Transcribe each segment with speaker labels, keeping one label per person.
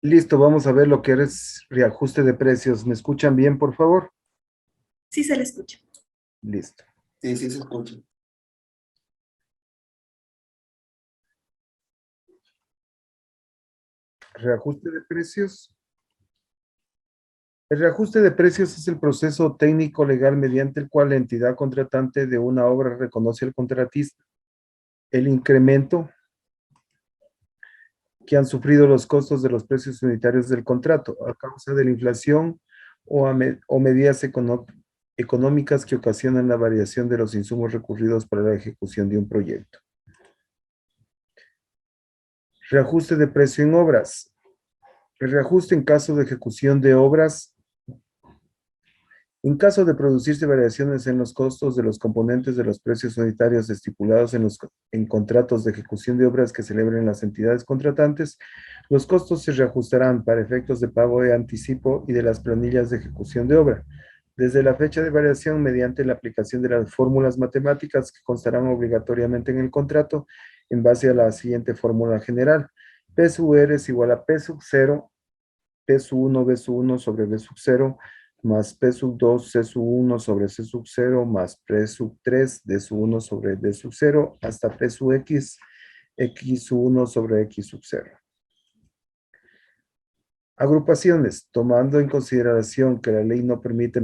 Speaker 1: Listo, vamos a ver lo que es reajuste de precios. ¿Me escuchan bien, por favor?
Speaker 2: Sí se le escucha.
Speaker 1: Listo.
Speaker 3: Sí, sí se escucha.
Speaker 1: Reajuste de precios. El reajuste de precios es el proceso técnico legal mediante el cual la entidad contratante de una obra reconoce al contratista el incremento que han sufrido los costos de los precios unitarios del contrato a causa de la inflación o medidas económicas que ocasionan la variación de los insumos recurridos para la ejecución de un proyecto. Reajuste de precio en obras. El reajuste en caso de ejecución de obras. En caso de producirse variaciones en los costos de los componentes de los precios unitarios estipulados en contratos de ejecución de obras que celebren las entidades contratantes, los costos se reajustarán para efectos de pago de anticipo y de las planillas de ejecución de obra, desde la fecha de variación mediante la aplicación de las fórmulas matemáticas que constarán obligatoriamente en el contrato en base a la siguiente fórmula general. P sub R es igual a P sub 0, P sub 1, B sub 1 sobre B sub 0, más P sub 2, C sub 1 sobre C sub 0, más P sub 3, D sub 1 sobre D sub 0, hasta P sub X, X sub 1 sobre X sub 0. Agrupaciones, tomando en consideración que la ley no permite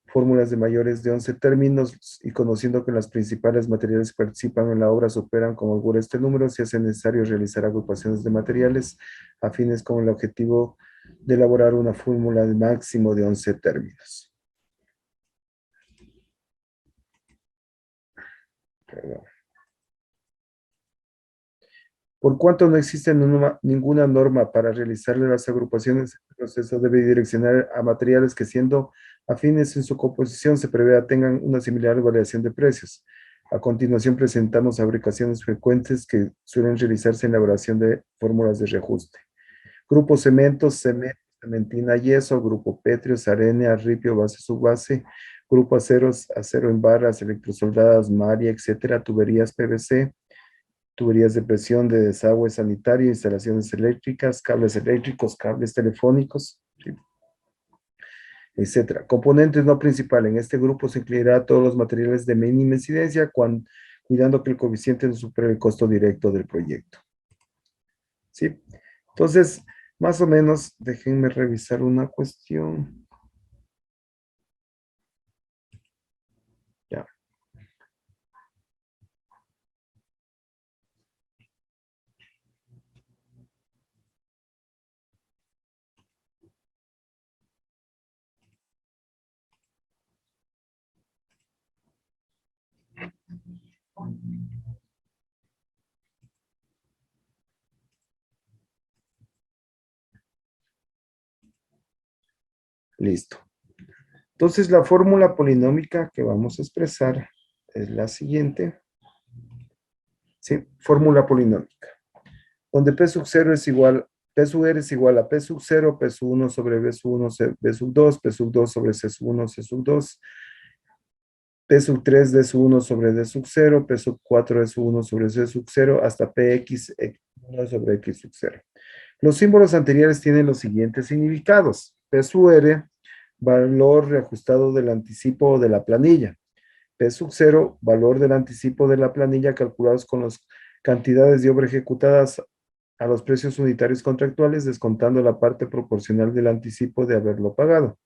Speaker 1: fórmulas de mayores de 11 términos y conociendo que las principales materiales que participan en la obra superan con holgura este número, se hace necesario realizar agrupaciones de materiales afines con el objetivo de elaborar una fórmula de máximo de 11 términos. Perdón. Por cuanto no existe ninguna norma para realizarle las agrupaciones, el proceso debe direccionar a materiales que siendo afines en su composición se prevea tengan una similar variación de precios. A continuación presentamos fabricaciones frecuentes que suelen realizarse en la elaboración de fórmulas de reajuste. Grupo cementos, cemento, cementina, yeso, grupo pétreos, arena, ripio, base, subbase, grupo aceros, acero en barras, electrosoldadas, maria, etcétera, tuberías PVC, tuberías de presión de desagüe sanitario, instalaciones eléctricas, cables eléctricos, cables telefónicos, ¿sí? Etcétera. Componentes no principales. En este grupo se incluirá todos los materiales de mínima incidencia, cuidando que el coeficiente no supere el costo directo del proyecto. ¿Sí? Entonces, más o menos, déjenme revisar una cuestión. Ya. Listo. Entonces, la fórmula polinómica que vamos a expresar es la siguiente. ¿Sí? Fórmula polinómica. Donde P sub 0 es igual, P sub R es igual a P sub 0, P sub 1 sobre B sub 1, B sub 2, P sub 2 sobre C sub 1, C sub 2, P sub 3, D sub 1 sobre D sub 0, P sub 4, D sub 1 sobre C sub 0, hasta PX 1 sobre X sub 0. Los símbolos anteriores tienen los siguientes significados. P sub R, valor reajustado del anticipo de la planilla. P sub 0, valor del anticipo de la planilla calculados con las cantidades de obra ejecutadas a los precios unitarios contractuales, descontando la parte proporcional del anticipo de haberlo pagado.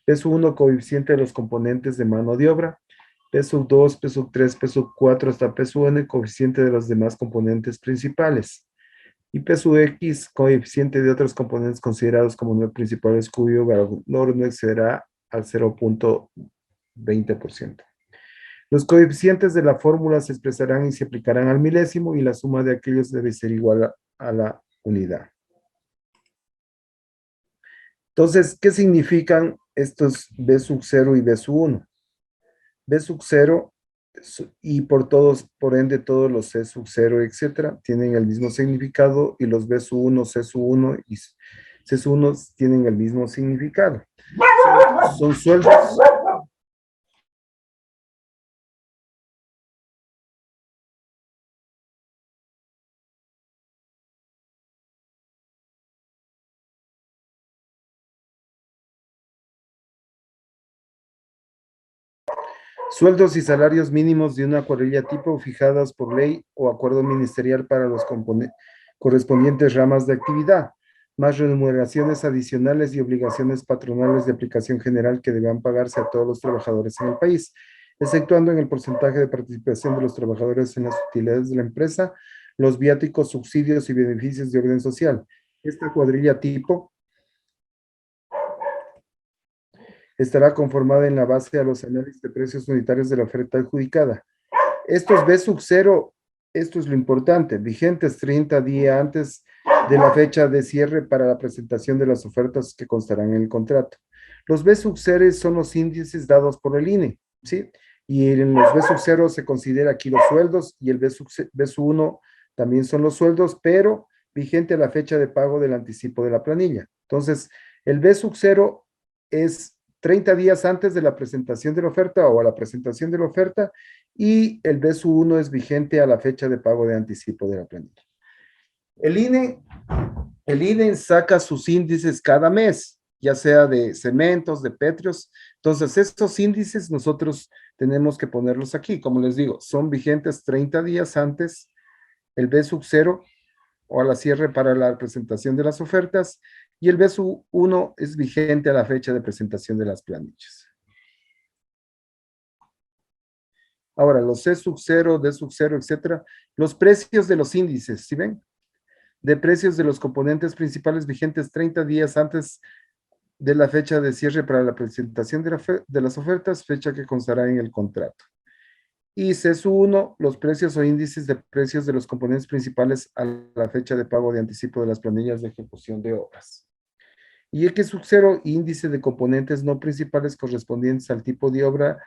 Speaker 1: P sub 1, coeficiente de los componentes de mano de obra. P sub 2, P sub 3, P sub 4 hasta P sub n, coeficiente de los demás componentes principales. Y P sub x, coeficiente de otros componentes considerados como no principales, cuyo valor no excederá al 0.20%. Los coeficientes de la fórmula se expresarán y se aplicarán al milésimo y la suma de aquellos debe ser igual a la unidad. Entonces, ¿qué significan estos B sub 0 y B sub 1? B sub 0 y por ende, todos los C sub 0, etcétera, tienen el mismo significado y los B sub 1, C sub 1 y C sub 1 tienen el mismo significado. Son sueldos Sueldos y salarios mínimos de una cuadrilla tipo fijadas por ley o acuerdo ministerial para los correspondientes ramas de actividad, más remuneraciones adicionales y obligaciones patronales de aplicación general que deban pagarse a todos los trabajadores en el país, exceptuando en el porcentaje de participación de los trabajadores en las utilidades de la empresa, los viáticos, subsidios y beneficios de orden social. Esta cuadrilla tipo estará conformada en la base a los análisis de precios unitarios de la oferta adjudicada. Estos B sub 0, esto es lo importante, vigentes 30 días antes de la fecha de cierre para la presentación de las ofertas que constarán en el contrato. Los B sub 0 son los índices dados por el INE, ¿sí? Y en los B sub 0 se considera aquí los sueldos y el B sub 1 también son los sueldos, pero vigente a la fecha de pago del anticipo de la planilla. Entonces, el B sub 0 es 30 días antes de la presentación de la oferta o a la presentación de la oferta, y el BSU1 es vigente a la fecha de pago de anticipo de la planilla. El INE saca sus índices cada mes, ya sea de cementos, de petróleos. Entonces, estos índices nosotros tenemos que ponerlos aquí. Como les digo, son vigentes 30 días antes el B sub 0 o a la cierre para la presentación de las ofertas, y el B sub 1 es vigente a la fecha de presentación de las planillas. Ahora, los C sub 0, D sub 0, etcétera, los precios de los índices, ¿sí ven? De precios de los componentes principales vigentes 30 días antes de la fecha de cierre para la presentación de las ofertas, fecha que constará en el contrato. Y C sub 1, los precios o índices de precios de los componentes principales a la fecha de pago de anticipo de las planillas de ejecución de obras. Y X sub 0, índice de componentes no principales correspondientes al tipo de obra,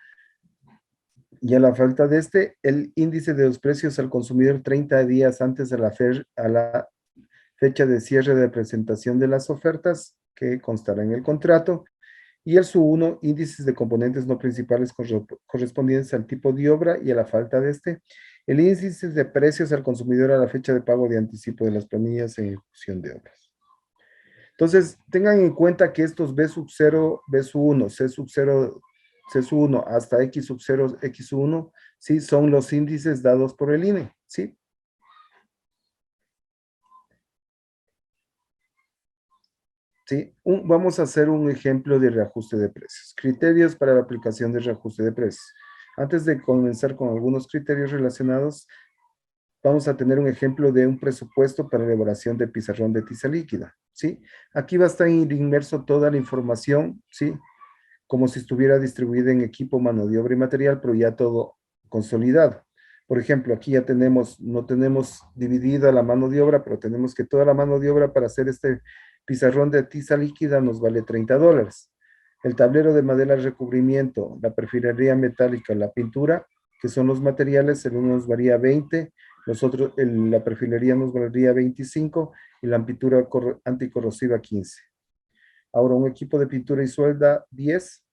Speaker 1: y a la falta de este, el índice de los precios al consumidor 30 días antes de a la fecha de cierre de presentación de las ofertas que constará en el contrato. Y el SU1, índices de componentes no principales correspondientes al tipo de obra, y a la falta de este, el índice de precios al consumidor a la fecha de pago de anticipo de las planillas en ejecución de obras. Entonces, tengan en cuenta que estos B sub 0, B sub 1, C sub 0, C sub 1 hasta X sub 0, X sub 1, ¿sí? Son los índices dados por el INE, ¿sí? ¿Sí? Vamos a hacer un ejemplo de reajuste de precios. Criterios para la aplicación de reajuste de precios. Antes de comenzar con algunos criterios relacionados, vamos a tener un ejemplo de un presupuesto para elaboración de pizarrón de tiza líquida, ¿sí? Aquí va a estar inmerso toda la información, ¿sí? Como si estuviera distribuida en equipo, mano de obra y material, pero ya todo consolidado. Por ejemplo, aquí ya tenemos, no tenemos dividida la mano de obra, pero tenemos que toda la mano de obra para hacer este pizarrón de tiza líquida nos vale $30. El tablero de madera de recubrimiento, la perfilería metálica, la pintura, que son los materiales, el uno nos varía 20, la perfilería nos valdría 25 y la pintura anticorrosiva 15. Ahora un equipo de pintura y suelda 10.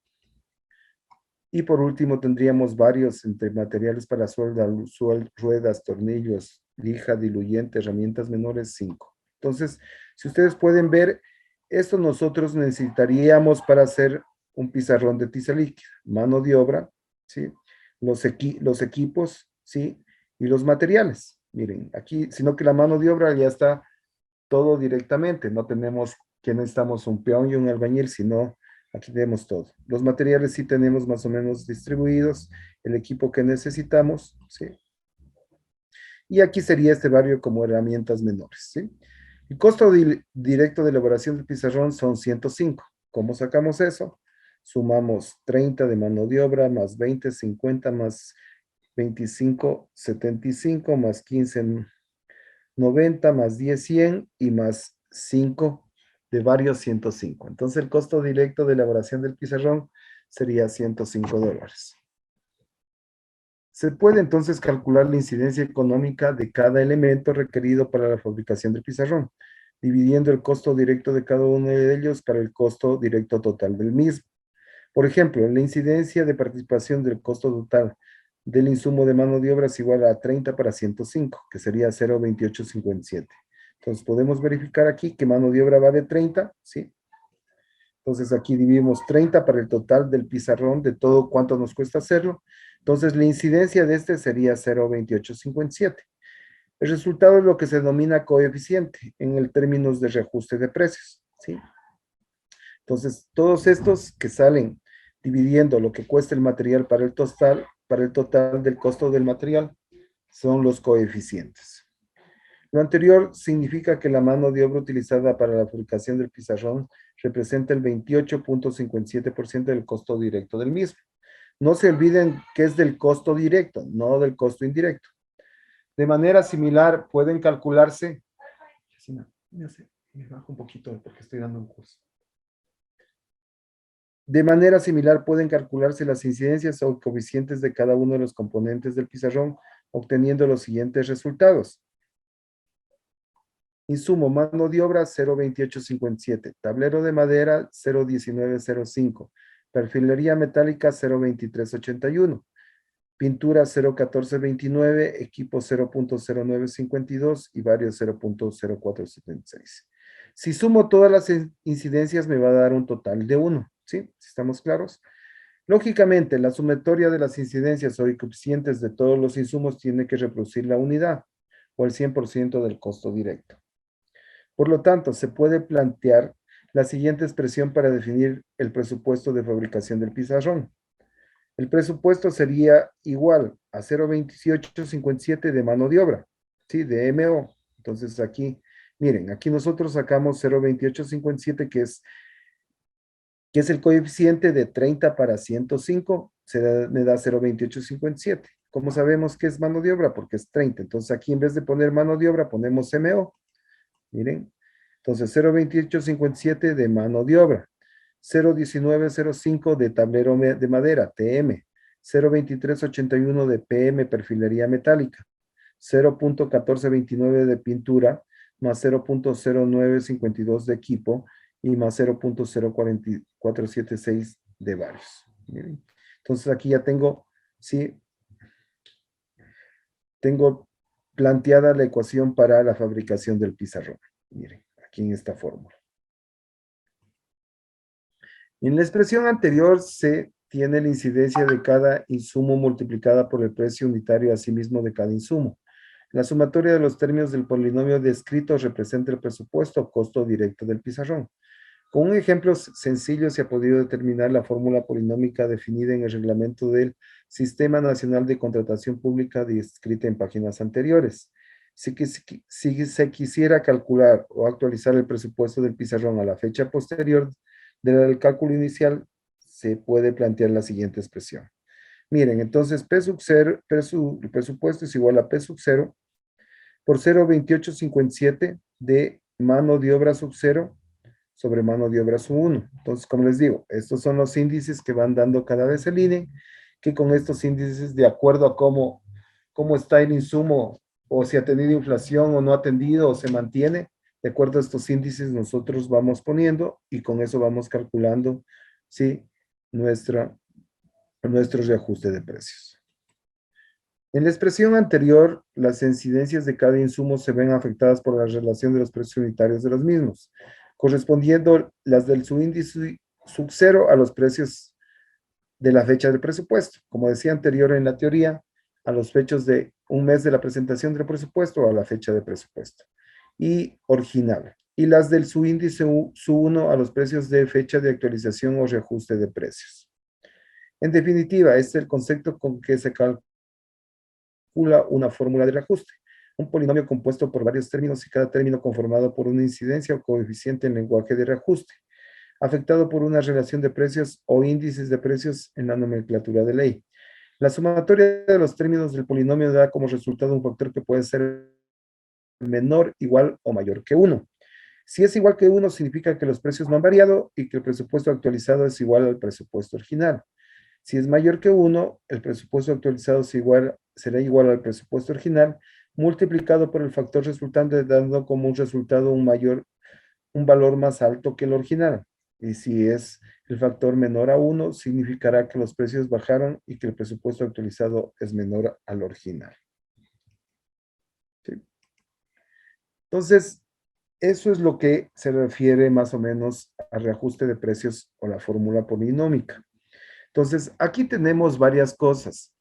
Speaker 1: Y por último tendríamos varios entre materiales para suelda, ruedas, tornillos, lija, diluyente, herramientas menores 5. Entonces, si ustedes pueden ver, esto nosotros necesitaríamos para hacer un pizarrón de tiza líquida, mano de obra, ¿sí? Los equipos, ¿sí? Y los materiales. Miren, aquí, sino que la mano de obra ya está todo directamente, no tenemos que necesitamos un peón y un albañil, sino aquí tenemos todo. Los materiales sí tenemos más o menos distribuidos, el equipo que necesitamos, ¿sí? Y aquí sería este barrio como herramientas menores, ¿sí? El costo directo de elaboración del pizarrón son 105. ¿Cómo sacamos eso? Sumamos 30 de mano de obra, más 20, 50, más 25, 75, más 15, 90, más 10, 100, y más 5 de varios 105. Entonces el costo directo de elaboración del pizarrón sería $105. Se puede entonces calcular la incidencia económica de cada elemento requerido para la fabricación del pizarrón, dividiendo el costo directo de cada uno de ellos para el costo directo total del mismo. Por ejemplo, la incidencia de participación del costo total del insumo de mano de obra es igual a 30 para 105, que sería 0,2857. Entonces podemos verificar aquí que mano de obra va de 30, ¿sí? Entonces aquí dividimos 30 para el total del pizarrón de todo cuánto nos cuesta hacerlo. Entonces la incidencia de este sería 0,2857. El resultado es lo que se denomina coeficiente en el términos de reajuste de precios, ¿sí? Entonces, todos estos que salen dividiendo lo que cuesta el material para el total del costo del material, son los coeficientes. Lo anterior significa que la mano de obra utilizada para la fabricación del pizarrón representa el 28,57% del costo directo del mismo. No se olviden que es del costo directo, no del costo indirecto. De manera similar, pueden calcularse. Me bajo un poquito porque estoy dando un curso. De manera similar, pueden calcularse las incidencias o coeficientes de cada uno de los componentes del pizarrón, obteniendo los siguientes resultados. Insumo, mano de obra 0,2857, tablero de madera 0,1905, perfilería metálica 0,2381, pintura 0,1429, equipo 0,0952 y varios 0,0476. Si sumo todas las incidencias me va a dar un total de 1, ¿sí? ¿Estamos claros? Lógicamente, la sumatoria de las incidencias o coeficientes de todos los insumos tiene que reproducir la unidad o el 100% del costo directo. Por lo tanto, se puede plantear la siguiente expresión para definir el presupuesto de fabricación del pizarrón. El presupuesto sería igual a 0,2857 de mano de obra, ¿sí? De MO. Entonces aquí, miren, aquí nosotros sacamos 0,2857 que es el coeficiente de 30 para 105, me da 0,2857. ¿Cómo sabemos que es mano de obra? Porque es 30. Entonces aquí en vez de poner mano de obra ponemos MO. Miren, entonces 0,2857 de mano de obra, 0,1905 de tablero de madera, TM, 0,2381 de PM, perfilería metálica, 0,1429 de pintura, más 0,0952 de equipo y más 0,0476 de varios. Miren. Entonces aquí ya tengo, sí, tengo planteada la ecuación para la fabricación del pizarrón. Miren, aquí en esta fórmula. En la expresión anterior se tiene la incidencia de cada insumo multiplicada por el precio unitario asimismo de cada insumo. La sumatoria de los términos del polinomio descrito representa el presupuesto o costo directo del pizarrón. Con un ejemplo sencillo se ha podido determinar la fórmula polinómica definida en el reglamento del Sistema Nacional de Contratación Pública descrita en páginas anteriores. Si se quisiera calcular o actualizar el presupuesto del pizarrón a la fecha posterior del cálculo inicial, se puede plantear la siguiente expresión. Miren, entonces P sub 0, el presupuesto es igual a P sub 0 por 0,2857 de mano de obra sub 0 sobre mano de obra sub 1. Entonces, como les digo, estos son los índices que van dando cada vez el INE, que con estos índices, de acuerdo a cómo está el insumo, o si ha tenido inflación o no ha tenido, o se mantiene, de acuerdo a estos índices nosotros vamos poniendo y con eso vamos calculando, ¿sí? Nuestro reajuste de precios. En la expresión anterior, las incidencias de cada insumo se ven afectadas por la relación de los precios unitarios de los mismos, correspondiendo las del subíndice sub 0 a los precios de la fecha del presupuesto. Como decía anterior en la teoría, a los fechos de un mes de la presentación del presupuesto o a la fecha de presupuesto. Y original. Y las del subíndice sub 1 a los precios de fecha de actualización o reajuste de precios. En definitiva, este es el concepto con que se calcula una fórmula de reajuste, un polinomio compuesto por varios términos y cada término conformado por una incidencia o coeficiente en lenguaje de reajuste, afectado por una relación de precios o índices de precios en la nomenclatura de ley. La sumatoria de los términos del polinomio da como resultado un factor que puede ser menor, igual o mayor que 1. Si es igual que 1, significa que los precios no han variado y que el presupuesto actualizado es igual al presupuesto original. Si es mayor que 1, el presupuesto actualizado será igual al presupuesto original, multiplicado por el factor resultante, dando como un resultado un valor más alto que el original. Y si es el factor menor a 1, significará que los precios bajaron y que el presupuesto actualizado es menor al original. ¿Sí? Entonces, eso es lo que se refiere más o menos al reajuste de precios o la fórmula polinómica. Entonces, aquí tenemos varias cosas.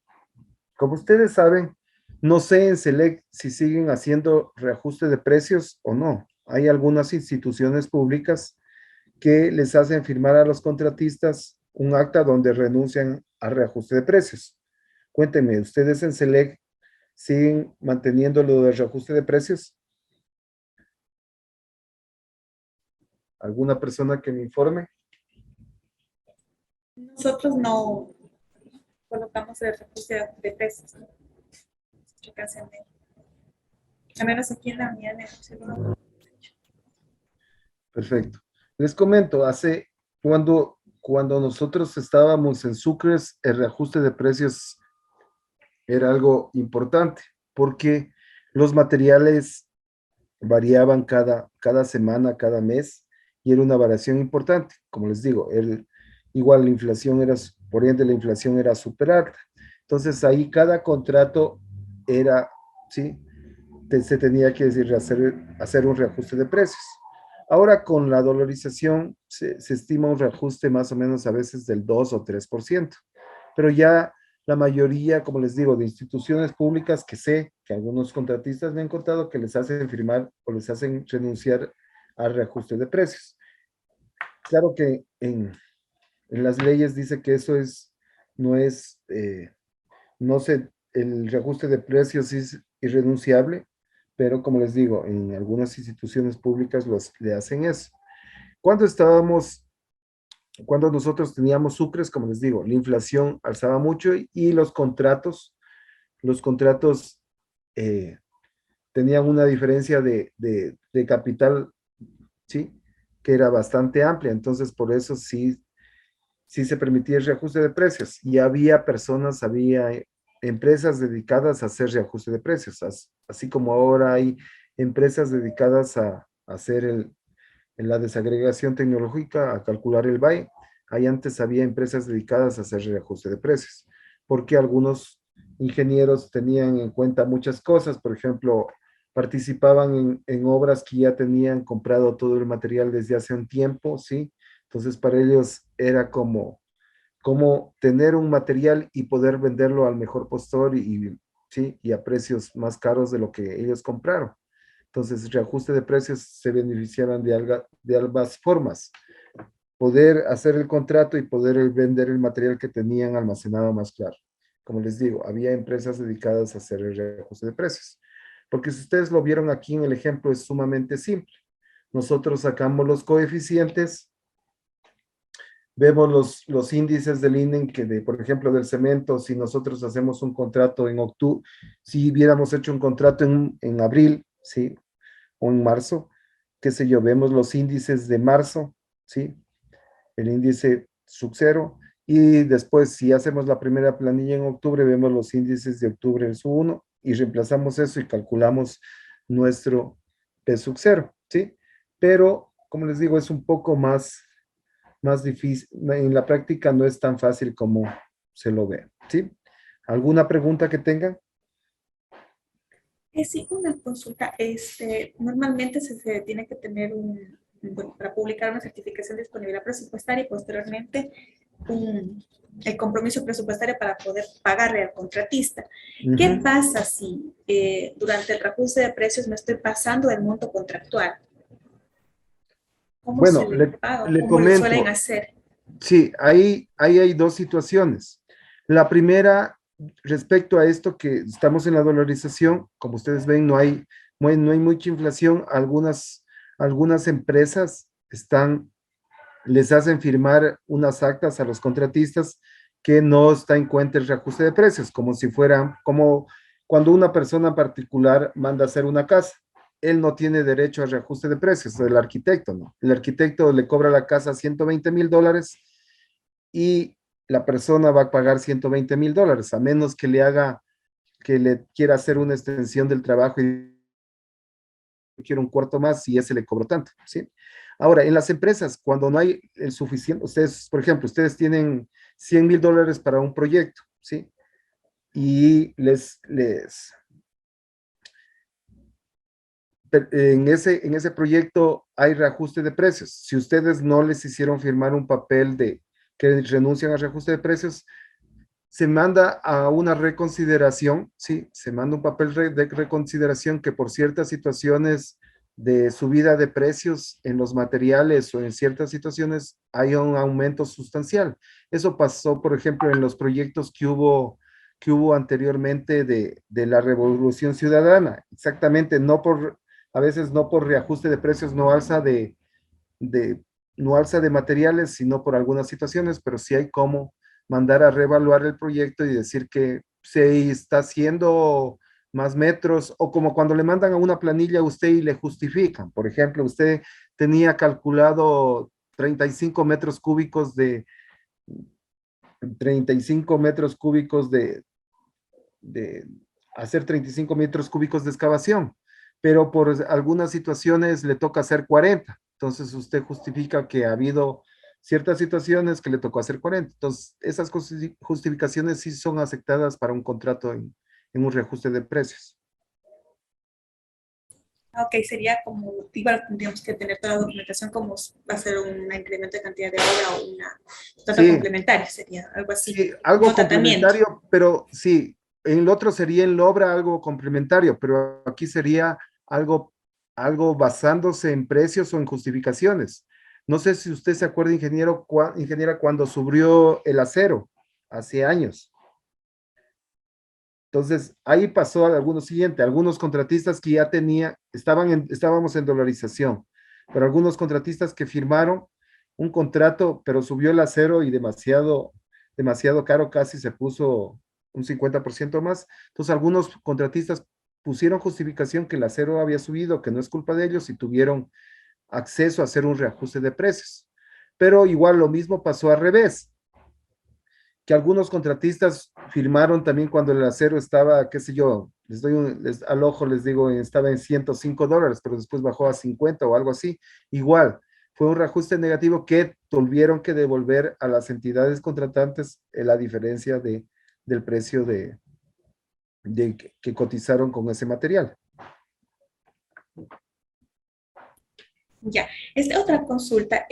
Speaker 1: Como ustedes saben, no sé en Select si siguen haciendo reajuste de precios o no. Hay algunas instituciones públicas que les hacen firmar a los contratistas un acta donde renuncian al reajuste de precios. Cuéntenme, ¿ustedes en Select siguen manteniendo lo del reajuste de precios? ¿Alguna persona que me informe?
Speaker 2: Nosotros no colocamos el refugio de precios, ¿no? Al menos aquí en la unidad de negocio. ¿No?
Speaker 1: Perfecto. Les comento, cuando nosotros estábamos en Sucres, el reajuste de precios era algo importante porque los materiales variaban cada semana, cada mes, y era una variación importante. Como les digo, igual la inflación era, por ende la inflación era súper alta. Entonces ahí cada contrato era, ¿sí? Se tenía que decir, hacer un reajuste de precios. Ahora con la dolarización se estima un reajuste más o menos a veces del 2 o 3%, pero ya la mayoría, como les digo, de instituciones públicas que sé que algunos contratistas me han contado que les hacen firmar o les hacen renunciar al reajuste de precios. Claro que en las leyes dice que eso no es, no sé, el reajuste de precios es irrenunciable, pero como les digo, en algunas instituciones públicas le hacen eso. Cuando estábamos, cuando nosotros teníamos sucres, como les digo, la inflación alzaba mucho y los contratos eh, tenían una diferencia de capital, ¿sí? Que era bastante amplia, entonces por eso sí se permitía el reajuste de precios y había personas, había empresas dedicadas a hacer reajuste de precios, así como ahora hay empresas dedicadas a hacer en la desagregación tecnológica, a calcular el BAE. Ahí antes había empresas dedicadas a hacer reajuste de precios, porque algunos ingenieros tenían en cuenta muchas cosas, por ejemplo, participaban en obras que ya tenían comprado todo el material desde hace un tiempo, ¿sí? Entonces para ellos era como tener un material y poder venderlo al mejor postor ¿sí? Y a precios más caros de lo que ellos compraron. Entonces, reajuste de precios se beneficiaban de ambas formas. Poder hacer el contrato y poder vender el material que tenían almacenado más claro. Como les digo, había empresas dedicadas a hacer el reajuste de precios. Porque si ustedes lo vieron aquí en el ejemplo, es sumamente simple. Nosotros sacamos los coeficientes, vemos los índices del INE por ejemplo, del cemento, si nosotros hacemos un contrato en octubre, si hubiéramos hecho un contrato en abril, ¿sí? O en marzo, qué sé yo, vemos los índices de marzo, ¿sí? El índice sub 0, y después, si hacemos la primera planilla en octubre, vemos los índices de octubre en sub 1 y reemplazamos eso y calculamos nuestro P sub 0, ¿sí? Pero, como les digo, es un poco más difícil, en la práctica no es tan fácil como se lo ve, ¿sí? ¿Alguna pregunta que tengan?
Speaker 2: Sí, una consulta. Normalmente se tiene que tener bueno, para publicar una certificación de disponibilidad presupuestaria y posteriormente el compromiso presupuestario para poder pagarle al contratista. ¿Qué
Speaker 1: Ujú.
Speaker 2: pasa si durante el reajuste de precios me estoy pasando del monto contractual? ¿Cómo se
Speaker 1: Bueno,
Speaker 2: le paga o
Speaker 1: le
Speaker 2: cómo lo suelen
Speaker 1: comento,
Speaker 2: hacer?
Speaker 1: sí, ahí hay dos situaciones. La primera, respecto a esto que estamos en la dolarización, como ustedes ven, no hay mucha inflación. Algunas empresas les hacen firmar unas actas a los contratistas que no está en cuenta el reajuste de precios, como si fuera, como cuando una persona particular manda a hacer una casa. Él no tiene derecho a reajuste de precios, el arquitecto no. El arquitecto le cobra la casa $120,000 y la persona va a pagar $120,000, a menos que le quiera hacer una extensión del trabajo y quiero un cuarto más y ese le cobro tanto, ¿sí? Ahora, en las empresas, cuando no hay el suficiente, ustedes, por ejemplo, ustedes tienen $100,000 para un proyecto, ¿sí? Y en ese proyecto hay reajuste de precios. Si ustedes no les hicieron firmar un papel de que renuncian al reajuste de precios, se manda a una reconsideración, sí, se manda un papel de reconsideración que por ciertas situaciones de subida de precios en los materiales o en ciertas situaciones hay un aumento sustancial. Eso pasó, por ejemplo, en los proyectos que hubo anteriormente de la Revolución Ciudadana. Exactamente, a veces no por reajuste de precios, de, no alza de materiales, sino por algunas situaciones, pero sí hay como mandar a reevaluar el proyecto y decir que se está haciendo más metros, o como cuando le mandan a una planilla a usted y le justifican. Por ejemplo, usted tenía calculado 35 metros cúbicos 35 metros cúbicos de hacer 35 metros cúbicos de excavación, pero por algunas situaciones le toca hacer 40. Entonces usted justifica que ha habido ciertas situaciones que le tocó hacer 40. Entonces esas justificaciones sí son aceptadas para un contrato en un reajuste de precios.
Speaker 2: Ok, sería como, igual tendríamos que tener toda la documentación como va a ser un incremento de cantidad de obra o una nota
Speaker 1: Sí,
Speaker 2: complementaria, sería algo así,
Speaker 1: sí,
Speaker 2: como
Speaker 1: algo
Speaker 2: tratamiento.
Speaker 1: complementario, pero sí, en el otro sería en la obra algo complementario, pero aquí sería algo, algo basándose en precios o en justificaciones. No sé si usted se acuerda, ingeniera, cuando subió el acero hace años. Entonces, ahí pasó algo siguiente, algunos contratistas que ya estábamos en dolarización, pero algunos contratistas que firmaron un contrato, pero subió el acero y demasiado, demasiado caro, casi se puso un 50% más. Entonces, algunos contratistas pusieron justificación que el acero había subido, que no es culpa de ellos y tuvieron acceso a hacer un reajuste de precios. Pero igual lo mismo pasó al revés, que algunos contratistas firmaron también cuando el acero estaba, qué sé yo, al ojo les digo, estaba en $105, pero después bajó a 50 o algo así. Igual, fue un reajuste negativo que tuvieron que devolver a las entidades contratantes la diferencia del precio que cotizaron con ese material.
Speaker 2: Ya, esta otra consulta,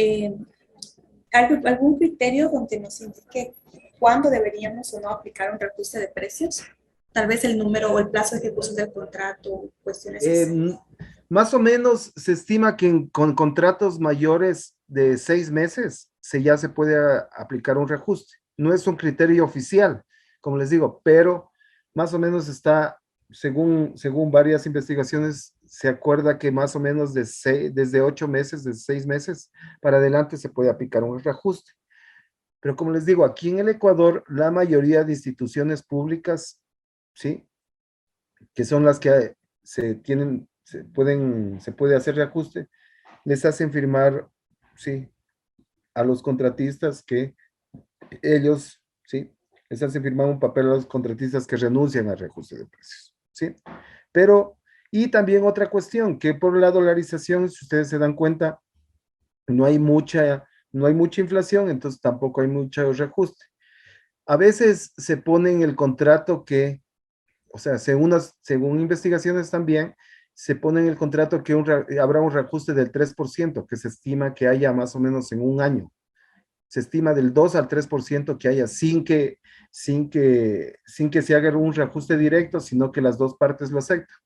Speaker 2: ¿algún criterio donde nos indique cuándo deberíamos o no aplicar un reajuste de precios? Tal vez el número o el plazo de ejecución del contrato, cuestiones así.
Speaker 1: Más o menos se estima que con contratos mayores de 6 meses ya se puede aplicar un reajuste. No es un criterio oficial, como les digo, pero más o menos está, según varias investigaciones, se acuerda que más o menos desde 8 meses, de 6 meses para adelante se puede aplicar un reajuste. Pero como les digo, aquí en el Ecuador, la mayoría de instituciones públicas, ¿sí? Que son las que se puede hacer reajuste, les hacen firmar, sí, a los contratistas que ellos, sí, les hacen firmar un papel a los contratistas que renuncian al reajuste de precios, sí. Pero, y también otra cuestión, que por la dolarización, si ustedes se dan cuenta, no hay mucha, no hay mucha inflación, entonces tampoco hay mucho reajuste. A veces se pone en el contrato que, o sea, según investigaciones también, se pone en el contrato que habrá un reajuste del 3% que se estima que haya más o menos en un año. Se estima del 2 al 3% que haya sin que se haga un reajuste directo, sino que las dos partes lo aceptan,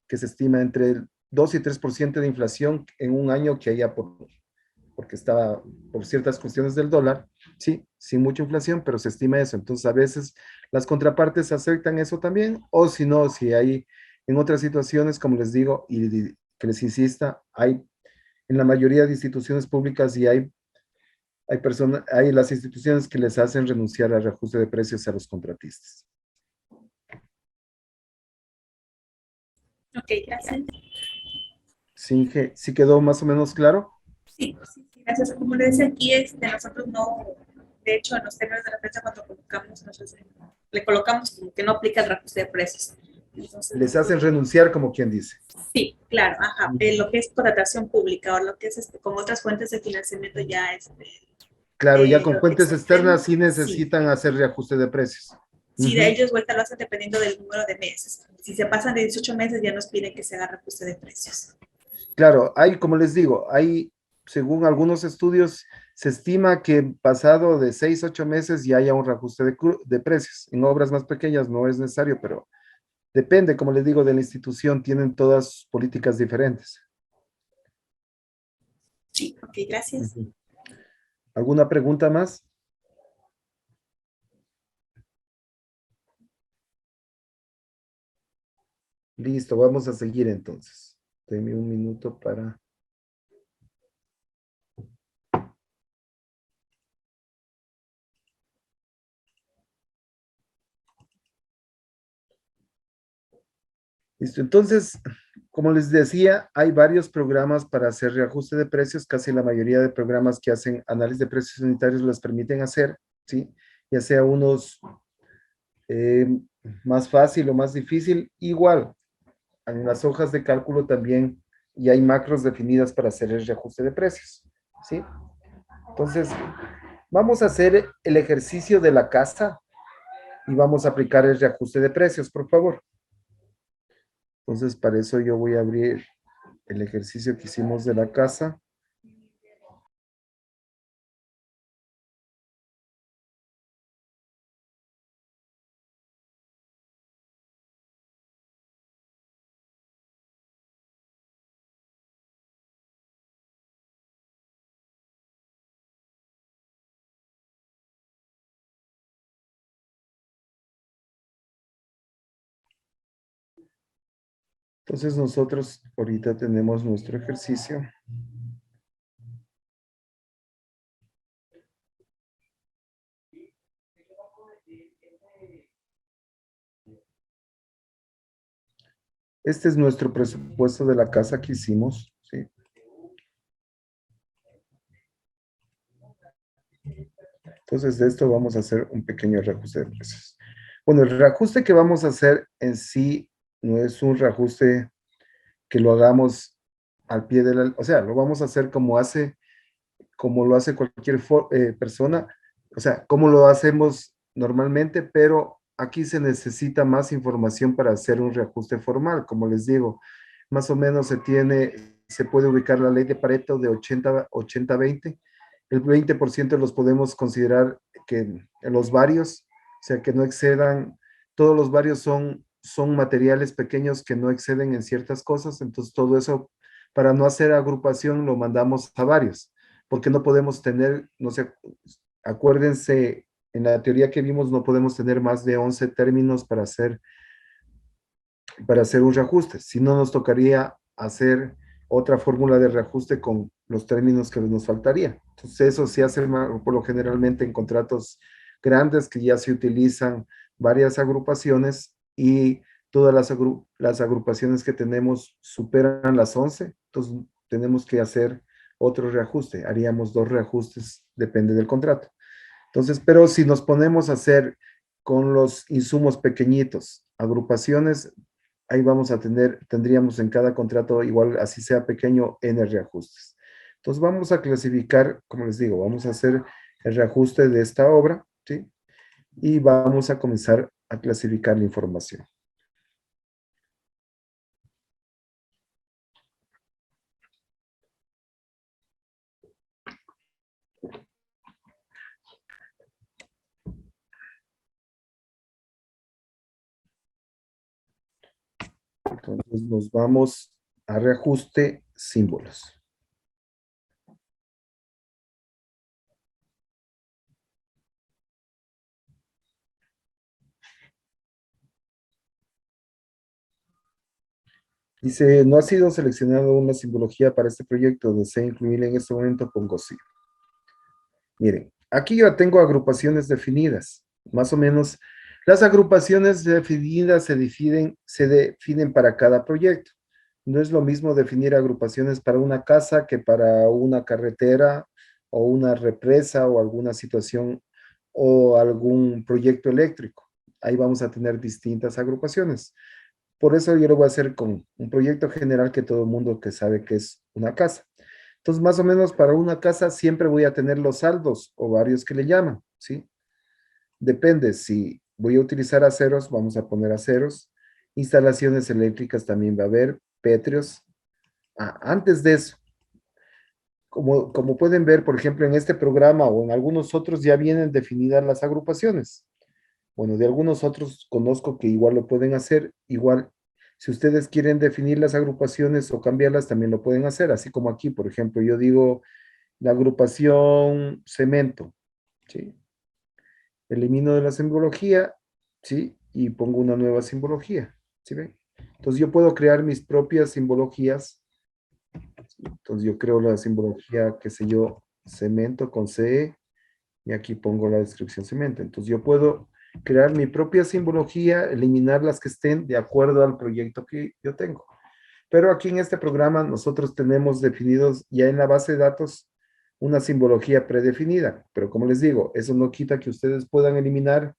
Speaker 1: que se estima entre el 2 y 3% de inflación en un año que haya porque estaba por ciertas cuestiones del dólar, sí, sin mucha inflación, pero se estima eso. Entonces, a veces las contrapartes aceptan eso también, o si no, si hay en otras situaciones, como les digo, y que les insista, hay en la mayoría de instituciones públicas y hay las instituciones que les hacen renunciar al reajuste de precios a los contratistas.
Speaker 2: Ok, gracias.
Speaker 1: ¿Sí quedó más o menos claro?
Speaker 2: Sí, sí, sí, gracias. Como le decía aquí, nosotros no, de hecho, en los términos de la fecha, cuando colocamos, le colocamos como que no aplica el reajuste de precios. Entonces,
Speaker 1: Les hacen renunciar, como quien dice.
Speaker 2: sí, claro, ajá. Lo que es contratación pública o lo que es con otras fuentes de financiamiento ya
Speaker 1: Claro, ya con fuentes externas
Speaker 2: externo,
Speaker 1: sí
Speaker 2: sí,
Speaker 1: necesitan hacer reajuste de precios.
Speaker 2: Si de ellos vuelta lo hacen dependiendo del número de meses. Si se pasan de 18 meses, ya nos piden que se haga reajuste de precios.
Speaker 1: Claro, hay, como les digo, hay, según algunos estudios, se estima que pasado de 6, 8 meses ya haya un reajuste de precios. En obras más pequeñas no es necesario, pero depende, como les digo, de la institución, tienen todas políticas diferentes.
Speaker 2: Sí, ok, gracias.
Speaker 1: Ujú. ¿Alguna pregunta más? Listo, vamos a seguir entonces. Deme un minuto para... Listo, entonces, como les decía, hay varios programas para hacer reajuste de precios. Casi la mayoría de programas que hacen análisis de precios unitarios les permiten hacer, ¿sí? Ya sea unos eh, más fácil o más difícil. Igual, en las hojas de cálculo también y hay macros definidas para hacer el reajuste de precios, ¿sí? Entonces, vamos a hacer el ejercicio de la casa y vamos a aplicar el reajuste de precios, por favor. Entonces, para eso yo voy a abrir el ejercicio que hicimos de la casa. Entonces, nosotros ahorita tenemos nuestro ejercicio. Este es nuestro presupuesto de la casa que hicimos, ¿sí? Entonces, de esto vamos a hacer un pequeño reajuste de precios. Bueno, el reajuste que vamos a hacer en sí no es un reajuste que lo hagamos al pie de la, o sea, lo vamos a hacer como lo hace cualquier persona, o sea, como lo hacemos normalmente, pero aquí se necesita más información para hacer un reajuste formal, como les digo, más o menos se puede ubicar la ley de Pareto de 80-20, el 20% los podemos considerar que en los varios, o sea, que no excedan, todos los varios son materiales pequeños que no exceden en ciertas cosas, entonces todo eso, para no hacer agrupación, lo mandamos a varios porque no podemos tener, no sé, acuérdense, en la teoría que vimos no podemos tener más de 11 términos para hacer un reajuste, si no nos tocaría hacer otra fórmula de reajuste con los términos que nos faltaría. Entonces eso se hace por lo generalmente en contratos grandes que ya se utilizan varias agrupaciones y todas las agrupaciones que tenemos superan las 11, entonces tenemos que hacer otro reajuste, haríamos dos reajustes, depende del contrato. Entonces, pero si nos ponemos a hacer con los insumos pequeñitos, agrupaciones, ahí vamos a tendríamos en cada contrato, igual así sea pequeño, N reajustes. Entonces vamos a clasificar, como les digo, vamos a hacer el reajuste de esta obra, ¿sí? Y vamos a comenzar a clasificar la información. Entonces nos vamos a reajuste símbolos. Dice, no ha sido seleccionado una simbología para este proyecto, desea incluirla en este momento, pongo sí. Miren, aquí yo tengo agrupaciones definidas, más o menos. Las agrupaciones definidas se definen para cada proyecto. No es lo mismo definir agrupaciones para una casa que para una carretera o una represa o alguna situación o algún proyecto eléctrico. Ahí vamos a tener distintas agrupaciones. Por eso yo lo voy a hacer con un proyecto general que todo el mundo que sabe que es una casa. Entonces, más o menos para una casa siempre voy a tener los saldos o varios que le llaman, ¿sí? Depende, si voy a utilizar aceros, vamos a poner aceros. Instalaciones eléctricas también va a haber, pétreos. Antes de eso, como pueden ver, por ejemplo, en este programa o en algunos otros ya vienen definidas las agrupaciones. Bueno, de algunos otros conozco que igual lo pueden hacer. Igual, si ustedes quieren definir las agrupaciones o cambiarlas, también lo pueden hacer. Así como aquí, por ejemplo, yo digo la agrupación cemento, ¿sí? Elimino de la simbología, ¿sí? Y pongo una nueva simbología, ¿sí ven? Entonces yo puedo crear mis propias simbologías. Entonces yo creo la simbología, qué sé yo, cemento con CE, y aquí pongo la descripción cemento. Entonces yo puedo crear mi propia simbología, eliminar las que estén de acuerdo al proyecto que yo tengo. Pero aquí en este programa nosotros tenemos definidos ya en la base de datos una simbología predefinida. Pero como les digo, eso no quita que ustedes puedan eliminar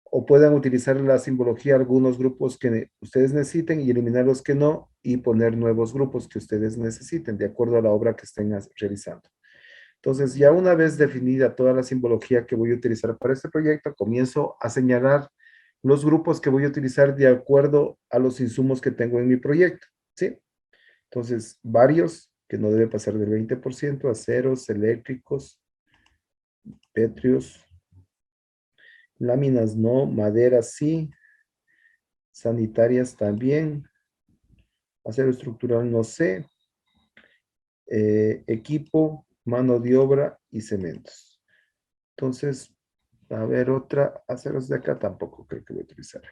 Speaker 1: o puedan utilizar la simbología algunos grupos que ustedes necesiten y eliminar los que no y poner nuevos grupos que ustedes necesiten de acuerdo a la obra que estén realizando. Entonces, ya una vez definida toda la simbología que voy a utilizar para este proyecto, comienzo a señalar los grupos que voy a utilizar de acuerdo a los insumos que tengo en mi proyecto, ¿sí? Entonces, varios, que no debe pasar del 20%, aceros, eléctricos, pétreos, láminas no, madera sí, sanitarias también, acero estructural no sé, equipo, mano de obra y cementos. Entonces, a ver, otra, aceros de acá tampoco creo que voy a utilizar.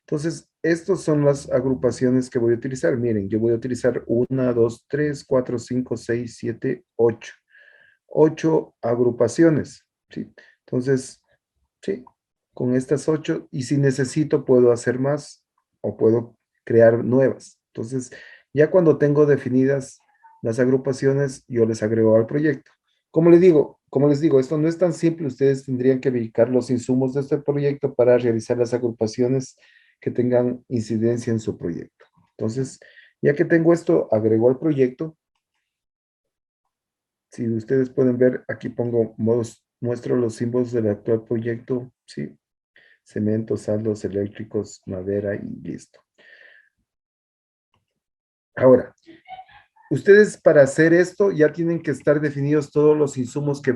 Speaker 1: Entonces, estas son las agrupaciones que voy a utilizar. Miren, yo voy a utilizar 1, 2, 3, 4, 5, 6, 7, 8. 8 agrupaciones, ¿sí? Entonces, sí, con estas 8, y si necesito puedo hacer más o puedo crear nuevas. Entonces, ya cuando tengo definidas las agrupaciones, yo les agrego al proyecto. Como les digo, esto no es tan simple. Ustedes tendrían que dedicar los insumos de este proyecto para realizar las agrupaciones que tengan incidencia en su proyecto. Entonces, ya que tengo esto, agrego al proyecto. Si ustedes pueden ver, aquí pongo muestro los símbolos del actual proyecto, ¿sí? Cemento, saldos eléctricos, madera y listo. Ahora, ustedes para hacer esto ya tienen que estar definidos todos los insumos que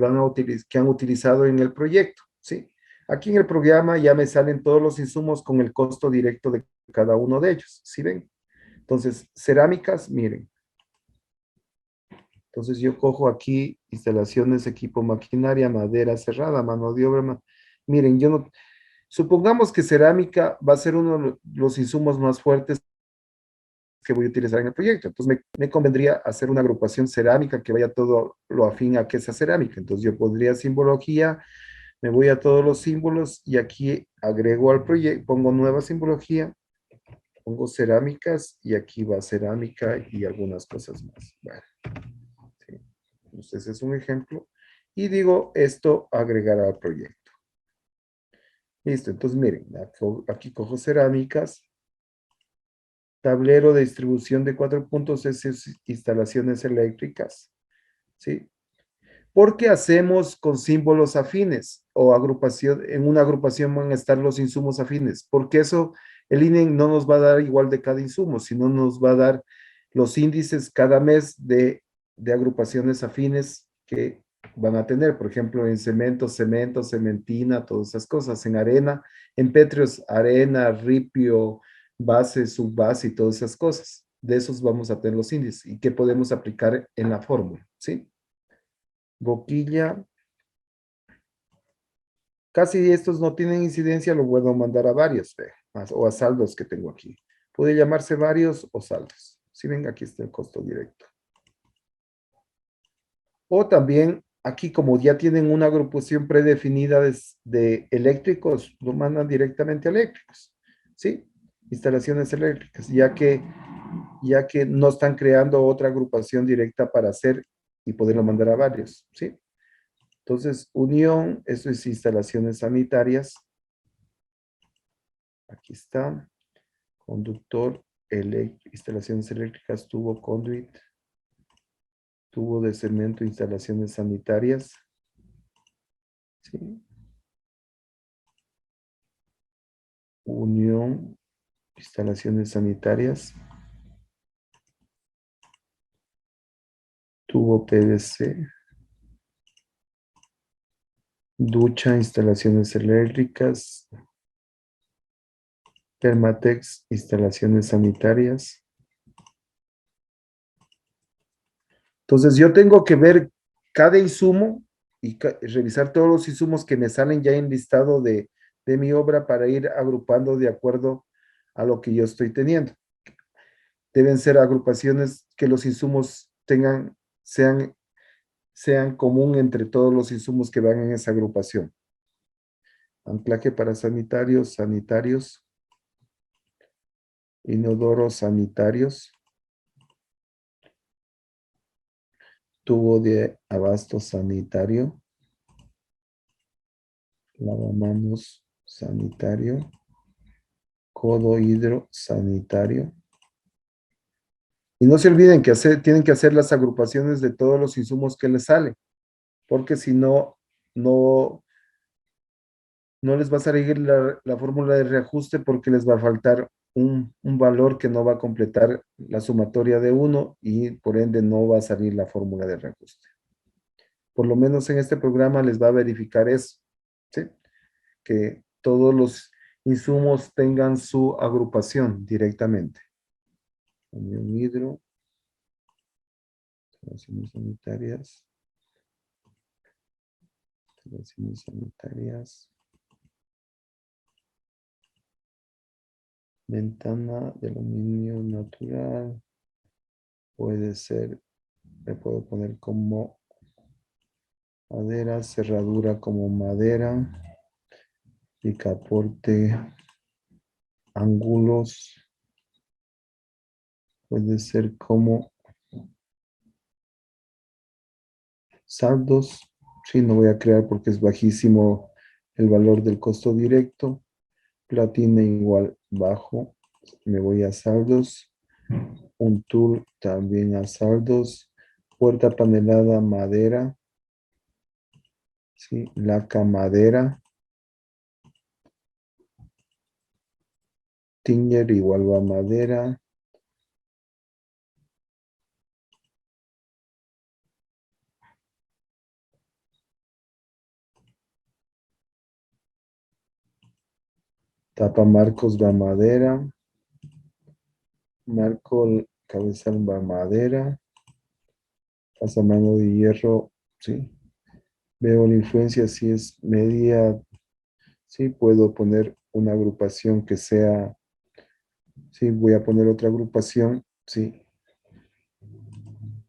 Speaker 1: que han utilizado en el proyecto, ¿sí? Aquí en el programa ya me salen todos los insumos con el costo directo de cada uno de ellos, ¿sí ven? Entonces, cerámicas, miren. Entonces yo cojo aquí instalaciones, equipo, maquinaria, madera cerrada, mano de obra. Miren, yo no, supongamos que cerámica va a ser uno de los insumos más fuertes que voy a utilizar en el proyecto. Entonces me convendría hacer una agrupación cerámica que vaya todo lo afín a que sea cerámica. Entonces yo podría simbología, me voy a todos los símbolos y aquí agrego al proyecto, pongo nueva simbología, pongo cerámicas y aquí va cerámica y algunas cosas más. Bueno, sí. Entonces es un ejemplo. Y digo esto agregar al proyecto. Listo, entonces miren, aquí cojo cerámicas, tablero de distribución de 4 puntos es instalaciones eléctricas, ¿sí? Porque hacemos con símbolos afines o agrupación, en una agrupación van a estar los insumos afines, porque eso el INE no nos va a dar igual de cada insumo, sino nos va a dar los índices cada mes de agrupaciones afines que van a tener, por ejemplo, en cemento, cementina, todas esas cosas, en arena, en pétreos, arena, ripio, base, subbase y todas esas cosas. De esos vamos a tener los índices y que podemos aplicar en la fórmula, ¿sí? Boquilla. Casi estos no tienen incidencia, lo puedo mandar a varios, o a saldos que tengo aquí. Puede llamarse varios o saldos. Si ven, aquí está el costo directo. O también, aquí como ya tienen una agrupación predefinida de eléctricos, lo mandan directamente a eléctricos. ¿Sí? Instalaciones eléctricas, ya que no están creando otra agrupación directa para hacer y poderlo mandar a varios. ¿Sí? Entonces, unión, eso es instalaciones sanitarias. Aquí está. Conductor, instalaciones eléctricas, tubo, conduit, tubo de cemento, instalaciones sanitarias. ¿Sí? Unión, instalaciones sanitarias, tubo PVC, ducha, instalaciones eléctricas, Permatex, instalaciones sanitarias. Entonces yo tengo que ver cada insumo y revisar todos los insumos que me salen ya en listado de mi obra para ir agrupando de acuerdo a lo que yo estoy teniendo. Deben ser agrupaciones que los insumos sean común entre todos los insumos que van en esa agrupación. Anclaje para sanitarios, inodoros sanitarios, tubo de abasto sanitario, lavamanos sanitario, codo hidrosanitario. Y no se olviden que tienen que hacer las agrupaciones de todos los insumos que les salen, porque si no, no les va a salir la fórmula de reajuste porque les va a faltar un valor que no va a completar la sumatoria de uno y por ende no va a salir la fórmula de reajuste. Por lo menos en este programa les va a verificar eso, ¿sí? Que todos los insumos tengan su agrupación directamente. Unión hidro, instalaciones sanitarias, instalaciones sanitarias, ventana de aluminio natural, puede ser, le puedo poner como madera, cerradura como madera, picaporte, ángulos, puede ser como saldos, sí, no voy a crear porque es bajísimo el valor del costo directo, platina igual bajo, me voy a saldos, un tool también a saldos, puerta panelada madera, sí, laca madera, Tinger igual va madera, tapa marcos va madera, marco cabezal va madera, pasamano de hierro, sí. Veo la influencia si es media, sí, puedo poner una agrupación que sea, sí, voy a poner otra agrupación, sí,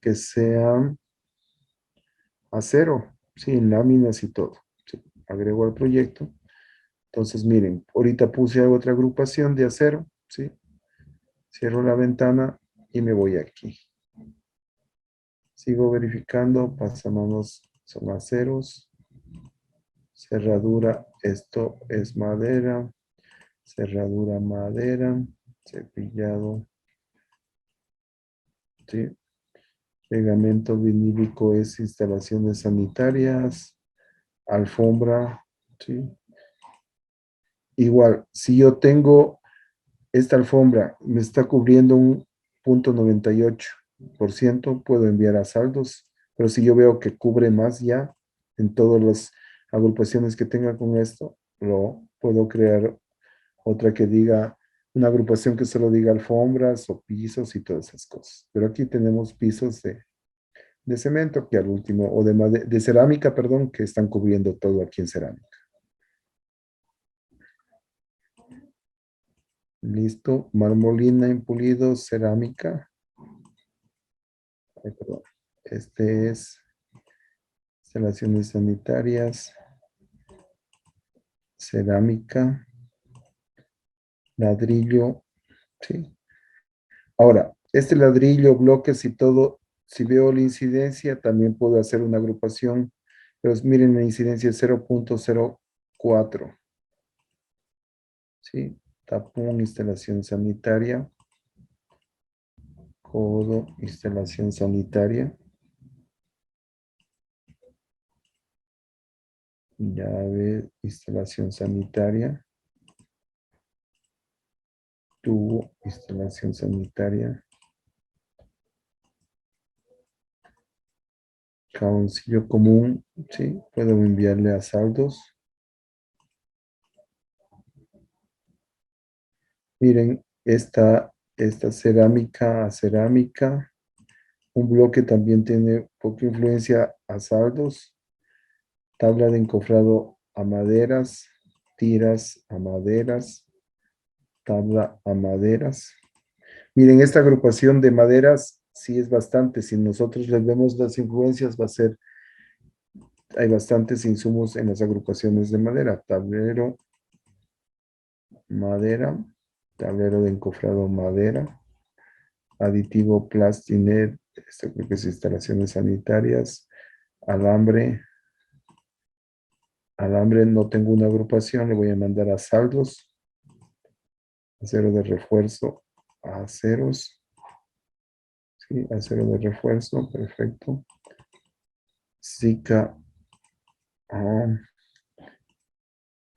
Speaker 1: que sea acero, sí, en láminas y todo. Sí, agrego al proyecto. Entonces, miren, ahorita puse otra agrupación de acero, sí. Cierro la ventana y me voy aquí. Sigo verificando, pasamanos son aceros. Cerradura, esto es madera. Cerradura madera. Cepillado. Sí. Pegamento vinílico es instalaciones sanitarias. Alfombra. Sí. Igual, si yo tengo esta alfombra, me está cubriendo un 0,98%, puedo enviar a saldos, pero si yo veo que cubre más ya en todas las agrupaciones que tenga con esto, lo puedo crear otra que diga, una agrupación que solo diga alfombras o pisos y todas esas cosas. Pero aquí tenemos pisos de cemento que al último, o de cerámica, perdón, que están cubriendo todo aquí en cerámica. Listo, marmolina en pulido, cerámica. Ay, perdón. Este es instalaciones sanitarias, cerámica, ladrillo, ¿sí? Ahora, este ladrillo, bloques y todo, si veo la incidencia, también puedo hacer una agrupación, pero miren la incidencia es 0,04, ¿sí? Tapón, instalación sanitaria, codo, instalación sanitaria, llave, instalación sanitaria, tubo, instalación sanitaria, cajoncillo común, ¿sí? Puedo enviarle a saldos. Miren, esta cerámica a cerámica, un bloque también tiene poca influencia a saldos, tabla de encofrado a maderas, tiras a maderas, tabla a maderas. Miren, esta agrupación de maderas sí es bastante. Si nosotros les vemos las influencias, va a ser, hay bastantes insumos en las agrupaciones de madera. Tablero, madera, tablero de encofrado, madera, aditivo Plastinet, esto creo que es instalaciones sanitarias, alambre, alambre no tengo una agrupación, le voy a mandar a saldos, acero de refuerzo, a aceros, sí, acero de refuerzo, perfecto. Zika,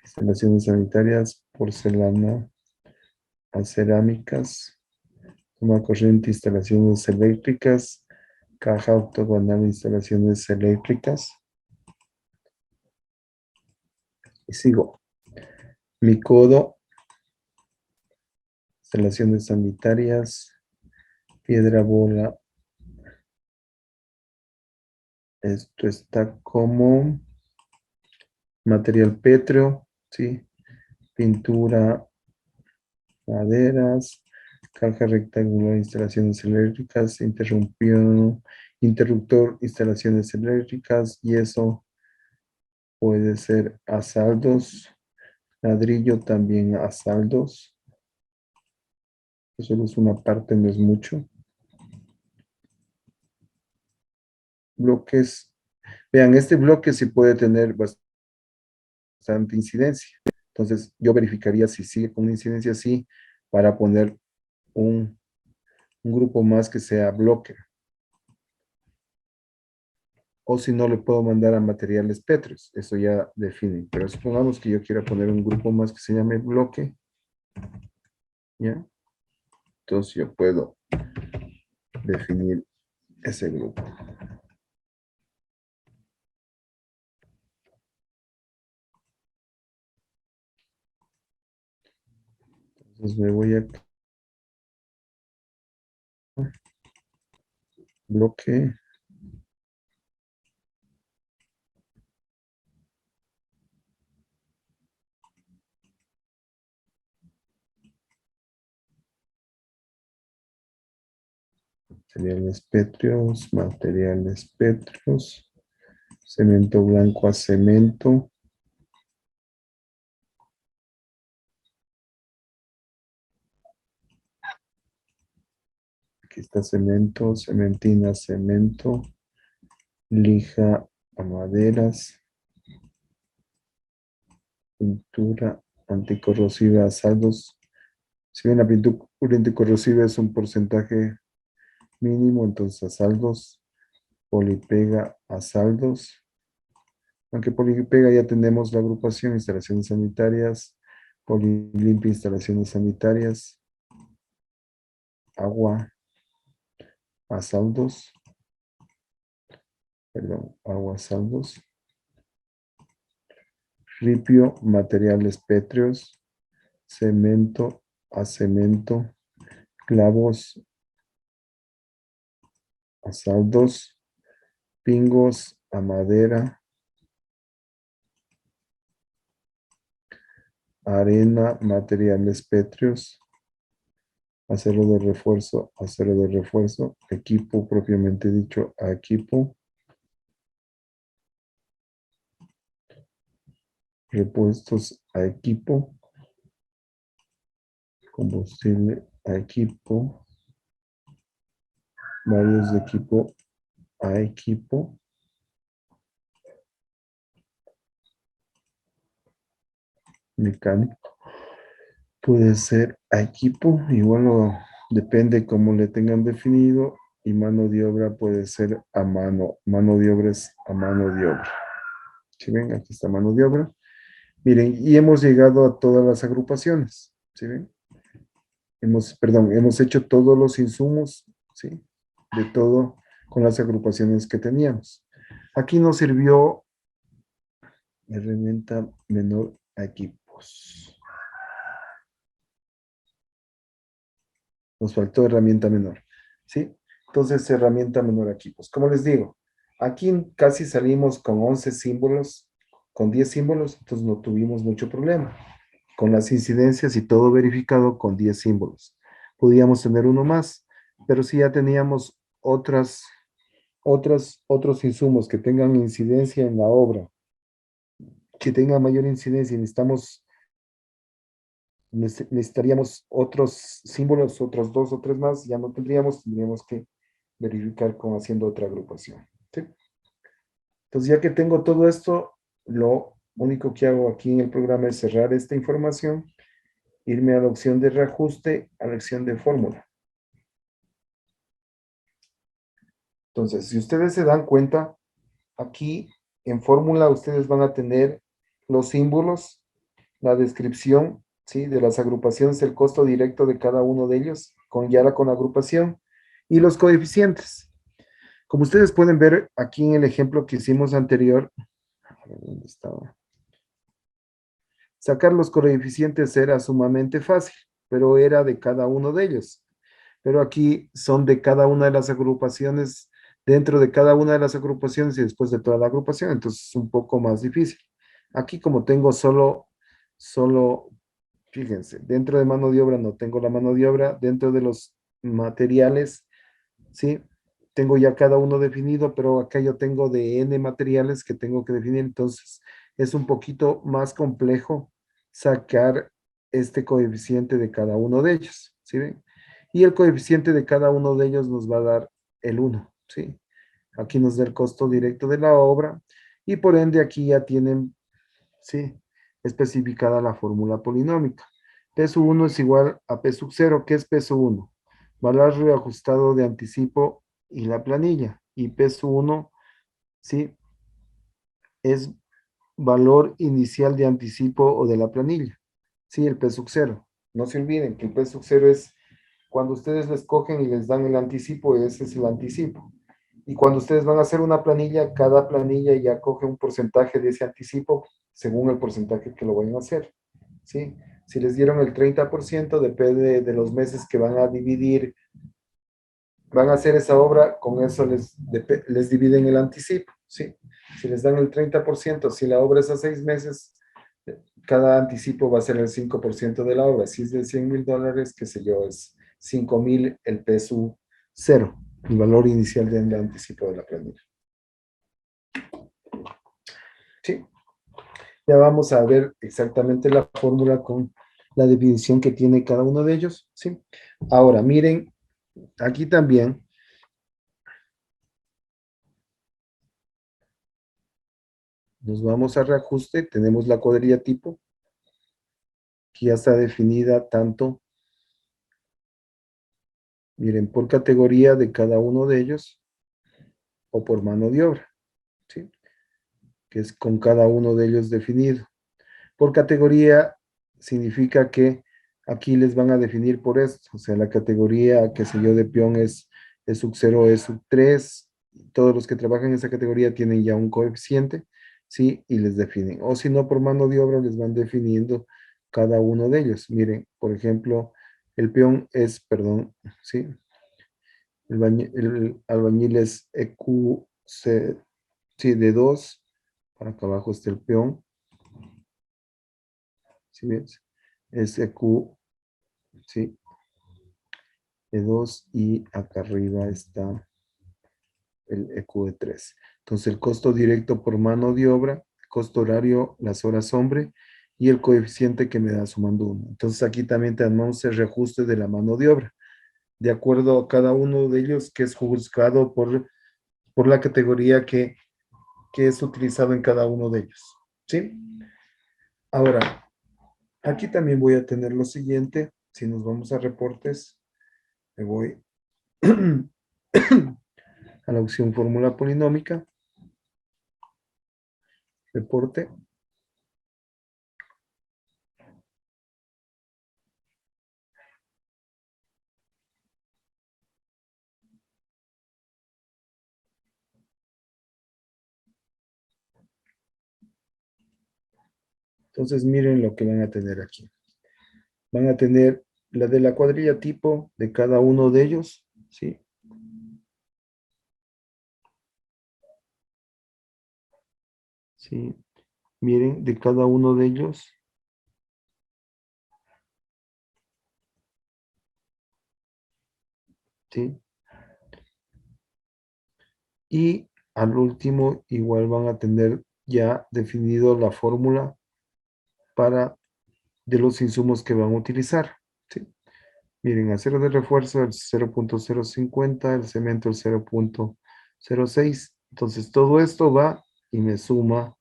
Speaker 1: instalaciones sanitarias, porcelana, a cerámicas, toma corriente, instalaciones eléctricas, caja octogonal, instalaciones eléctricas. Y sigo. Mi codo, instalaciones sanitarias, piedra bola. Esto está como material pétreo, ¿sí? Pintura, maderas, caja rectangular, instalaciones eléctricas, interruptor, instalaciones eléctricas, yeso puede ser a saldos, ladrillo también a saldos, eso es una parte, no es mucho. Bloques, vean, este bloque sí puede tener bastante incidencia, entonces yo verificaría si sigue con una incidencia así para poner un, un grupo más que sea bloque. O si no, le puedo mandar a materiales pétreos. Eso ya define. Pero supongamos que yo quiera poner un grupo más que se llame bloque. ¿Ya? Entonces yo puedo definir ese grupo. Entonces me voy a bloque. Materiales pétreos. Cemento blanco a cemento. Aquí está cemento, cementina, cemento, lija a maderas, pintura anticorrosiva a saldos. Si bien la pintura anticorrosiva es un porcentaje mínimo, entonces a saldos, polipega a saldos. Aunque polipega ya tenemos la agrupación, instalaciones sanitarias, polilimpia, instalaciones sanitarias, agua a saldos, perdón, agua a saldos, ripio, materiales pétreos, cemento a cemento, clavos a saldos, pingos a madera, arena, materiales pétreos, acero de refuerzo, equipo propiamente dicho a equipo, repuestos a equipo, combustible a equipo, varios de equipo a equipo, mecánico, puede ser a equipo, igual depende cómo le tengan definido, y mano de obra puede ser a mano de obra es a mano de obra. ¿Sí ven? Aquí está mano de obra. Miren, y hemos llegado a todas las agrupaciones. ¿Sí ven? hemos hecho todos los insumos, ¿sí? De todo con las agrupaciones que teníamos. Aquí nos sirvió herramienta menor a equipos. Nos faltó herramienta menor, ¿sí? Entonces, herramienta menor a equipos. Como les digo, aquí casi salimos con 11 símbolos, con 10 símbolos, entonces no tuvimos mucho problema. Con las incidencias y todo verificado con 10 símbolos. Podíamos tener uno más, pero si ya teníamos otros insumos que tengan incidencia en la obra, que tengan mayor incidencia, necesitaríamos otros símbolos, otros 2 o 3 más, ya no tendríamos que verificar con haciendo otra agrupación. ¿Sí? Entonces, ya que tengo todo esto, lo único que hago aquí en el programa es cerrar esta información, irme a la opción de reajuste, a la opción de fórmula. Entonces, si ustedes se dan cuenta, aquí en fórmula ustedes van a tener los símbolos, la descripción, ¿sí? De las agrupaciones, el costo directo de cada uno de ellos, con la agrupación, y los coeficientes. Como ustedes pueden ver aquí en el ejemplo que hicimos anterior, a ver, ¿dónde estaba? Sacar los coeficientes era sumamente fácil, pero era de cada uno de ellos. Pero aquí son de cada una de las agrupaciones, dentro de cada una de las agrupaciones y después de toda la agrupación, entonces es un poco más difícil. Aquí como tengo solo, fíjense, dentro de mano de obra no tengo la mano de obra, dentro de los materiales, ¿sí? Tengo ya cada uno definido, pero acá yo tengo de N materiales que tengo que definir, entonces es un poquito más complejo sacar este coeficiente de cada uno de ellos, ¿sí ven? Y el coeficiente de cada uno de ellos nos va a dar el 1, ¿sí? Aquí nos da el costo directo de la obra y por ende aquí ya tienen, ¿sí? Especificada la fórmula polinómica. P sub 1 es igual a P sub 0. ¿Qué es P sub 1? Valor reajustado de anticipo y la planilla. Y P sub 1, ¿sí? Es valor inicial de anticipo o de la planilla. Sí, el P sub 0. No se olviden que el P sub 0 es cuando ustedes les cogen y les dan el anticipo, ese es el anticipo. Y cuando ustedes van a hacer una planilla, cada planilla ya coge un porcentaje de ese anticipo según el porcentaje que lo vayan a hacer. ¿Sí? Si les dieron el 30%, depende de los meses que van a dividir, van a hacer esa obra, con eso les dividen el anticipo. ¿Sí? Si les dan el 30%, si la obra es a 6 meses, cada anticipo va a ser el 5% de la obra. Si es de $100,000, qué sé yo, es 5,000 el peso cero, el valor inicial del anticipo de la planilla. Sí, ya vamos a ver exactamente la fórmula con la definición que tiene cada uno de ellos. Sí. Ahora, miren, aquí también nos vamos a reajuste. Tenemos la cuadrilla tipo, que ya está definida tanto, miren, por categoría de cada uno de ellos o por mano de obra, ¿sí? Que es con cada uno de ellos definido. Por categoría significa que aquí les van a definir por esto, o sea, la categoría, qué sé yo, de peón es sub 0, es sub 3, todos los que trabajan en esa categoría tienen ya un coeficiente, ¿sí? Y les definen. O si no, por mano de obra les van definiendo cada uno de ellos. Miren, por ejemplo, el peón es, perdón, ¿sí? El albañil es EQC, sí, de 2, para acá abajo está el peón, ¿sí ves? Es EQ, sí, de 2 y acá arriba está el EQ de 3. Entonces el costo directo por mano de obra, costo horario, las horas hombre y el coeficiente que me da sumando 1. Entonces aquí también tenemos el reajuste de la mano de obra, de acuerdo a cada uno de ellos que es juzgado por la categoría que es utilizado en cada uno de ellos. ¿Sí? Ahora, aquí también voy a tener lo siguiente. Si nos vamos a reportes, me voy a la opción fórmula polinómica, reporte. Entonces miren lo que van a tener aquí. Van a tener la de la cuadrilla tipo de cada uno de ellos, ¿sí? Sí, miren, de cada uno de ellos. ¿Sí? Y al último, igual van a tener ya definido la fórmula para de los insumos que van a utilizar. ¿Sí? Miren, acero de refuerzo el 0.050, el cemento el 0.06. Entonces todo esto va y me suma